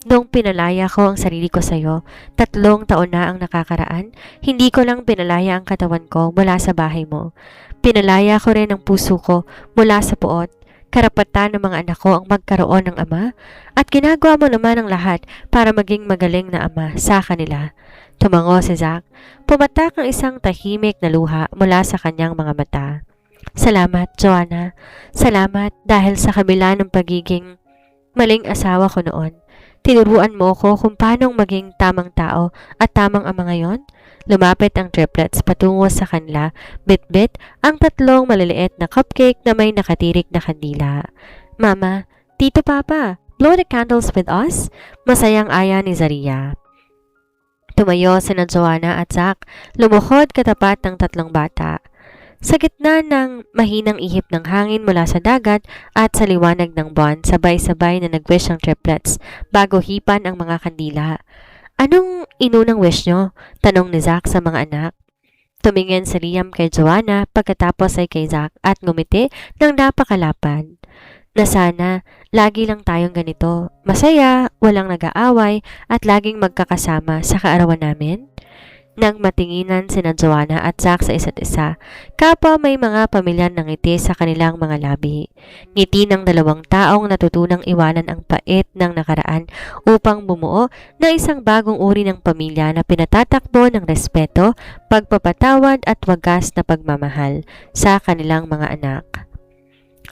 "Nung pinalaya ko ang sarili ko sa'yo, 3 taon na ang nakakaraan, hindi ko lang pinalaya ang katawan ko mula sa bahay mo. Pinalaya ko rin ang puso ko mula sa puot, Karapatan ng mga anak ko ang magkaroon ng ama at ginagawa mo naman ang lahat para maging magaling na ama sa kanila. Tumango si Zack. Pumatak ang isang tahimik na luha mula sa kanyang mga mata. Salamat, Joanna. Salamat dahil sa kabila ng pagiging maling asawa ko noon. Tinuruan mo ko kung paano maging tamang tao at tamang ama ngayon. Lumapit ang triplets patungo sa kanila, bit-bit ang tatlong maliliit na cupcake na may nakatirik na kandila. Mama, Tito Papa, blow the candles with us? Masayang aya ni Zaria. Tumayo sina Joanna at Zack, lumuhod katapat ng tatlong bata. Sa gitna ng mahinang ihip ng hangin mula sa dagat at sa liwanag ng buwan, sabay-sabay na nag-wish ang triplets bago hipan ang mga kandila. Anong inunang wish nyo? Tanong ni Zack sa mga anak. Tumingin si Liam kay Joanna pagkatapos ay kay Zack at ngumiti ng napakalapad. Na sana, lagi lang tayong ganito, masaya, walang nag-aaway at laging magkakasama sa kaarawan namin. Nang matinginan sina Joanna at Zack sa isa't isa, kapwa may mga pamilya ng ngiti sa kanilang mga labi. Ngiti ng dalawang taong natutunang iwanan ang pait ng nakaraan upang bumuo ng isang bagong uri ng pamilya na pinatatakbo ng respeto, pagpapatawad at wagas na pagmamahal sa kanilang mga anak.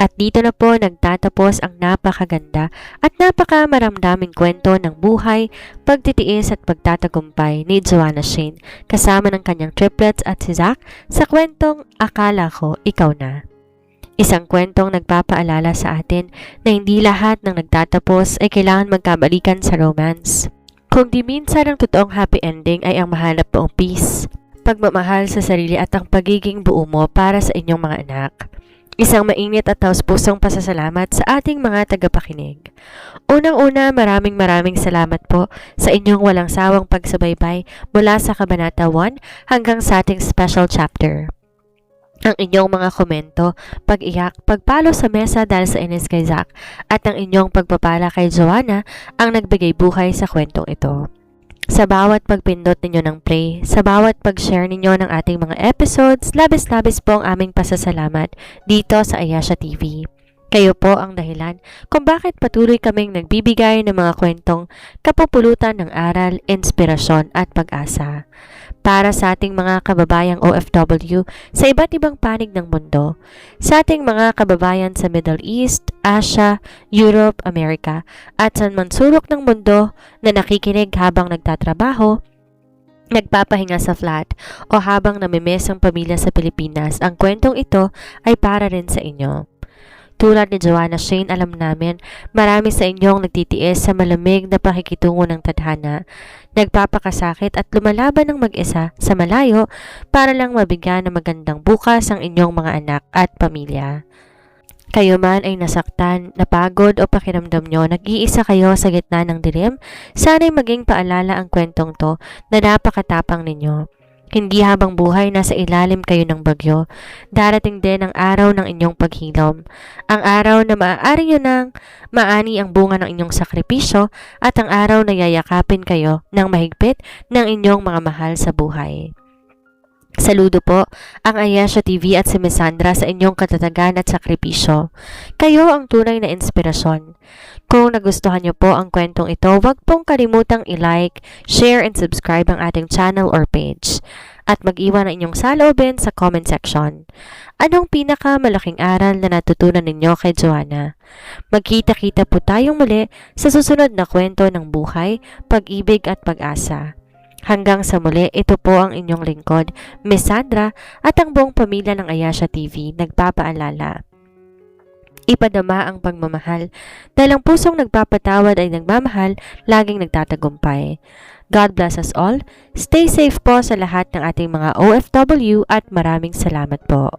At dito na po nagtatapos ang napakaganda at napakamaramdaming kwento ng buhay, pagtitiis at pagtatagumpay ni Joanna Shane kasama ng kanyang triplets at si Zack sa kwentong Akala Ko Ikaw Na. Isang kwentong nagpapaalala sa atin na hindi lahat ng nagtatapos ay kailangan magkabalikan sa romance. Kung di minsan ang totoong happy ending ay ang mahanap mo ang peace, pagmamahal sa sarili at ang pagiging buo mo para sa inyong mga anak. Isang mainit at taos-pusong pasasalamat sa ating mga tagapakinig. Unang-una, maraming salamat po sa inyong walang sawang pagsubaybay mula sa Kabanata 1 hanggang sa ating special chapter. Ang inyong mga komento, pag-iyak, pagpalo sa mesa dahil sa inis kay Zack at ang inyong pagpapala kay Joanna ang nagbigay buhay sa kwentong ito. Sa bawat pagpindot ninyo ng play, sa bawat pag-share ninyo ng ating mga episodes, labis-labis po ang aming pasasalamat dito sa Ayasha TV. Kayo po ang dahilan kung bakit patuloy kaming nagbibigay ng mga kwentong kapupulutan ng aral, inspirasyon at pag-asa. Para sa ating mga kababayang OFW sa iba't ibang panig ng mundo, sa ating mga kababayan sa Middle East, Asia, Europe, Amerika, at sa mansulok ng mundo na nakikinig habang nagtatrabaho, nagpapahinga sa flat, o habang namimiss ang pamilya sa Pilipinas, ang kwentong ito ay para rin sa inyo. Tulad ni Joanna Shane, alam namin marami sa inyong nagtitiis sa malamig na pakikitungo ng tadhana, nagpapakasakit at lumalaban ng mag-isa sa malayo para lang mabigyan ng magandang bukas ang inyong mga anak at pamilya. Kayo man ay nasaktan, napagod o pakiramdam nyo, nag-iisa kayo sa gitna ng dilim, sana'y maging paalala ang kwentong to na napakatapang ninyo. Hindi habang buhay nasa ilalim kayo ng bagyo, darating din ang araw ng inyong paghilom. Ang araw na maaari nyo nang maani ang bunga ng inyong sakripisyo at ang araw na yayakapin kayo ng mahigpit ng inyong mga mahal sa buhay. Saludo po ang Ayasha TV at si Miss Sandra sa inyong katatagan at sakripisyo. Kayo ang tunay na inspirasyon. Kung nagustuhan niyo po ang kwentong ito, huwag pong kalimutang i-like, share, and subscribe ang ating channel or page. At mag-iwan ng inyong saloobin sa comment section. Anong pinakamalaking aral na natutunan ninyo kay Joanna? Magkita-kita po tayong muli sa susunod na kwento ng buhay, pag-ibig at pag-asa. Hanggang sa muli, ito po ang inyong lingkod, Miss Sandra, at ang buong pamilya ng Ayasha TV nagpapaalala. Ipadama ang pagmamahal dahil ang pusong nagpapatawad ay nagmamahal, laging nagtatagumpay. God bless us all. Stay safe po sa lahat ng ating mga OFW at maraming salamat po.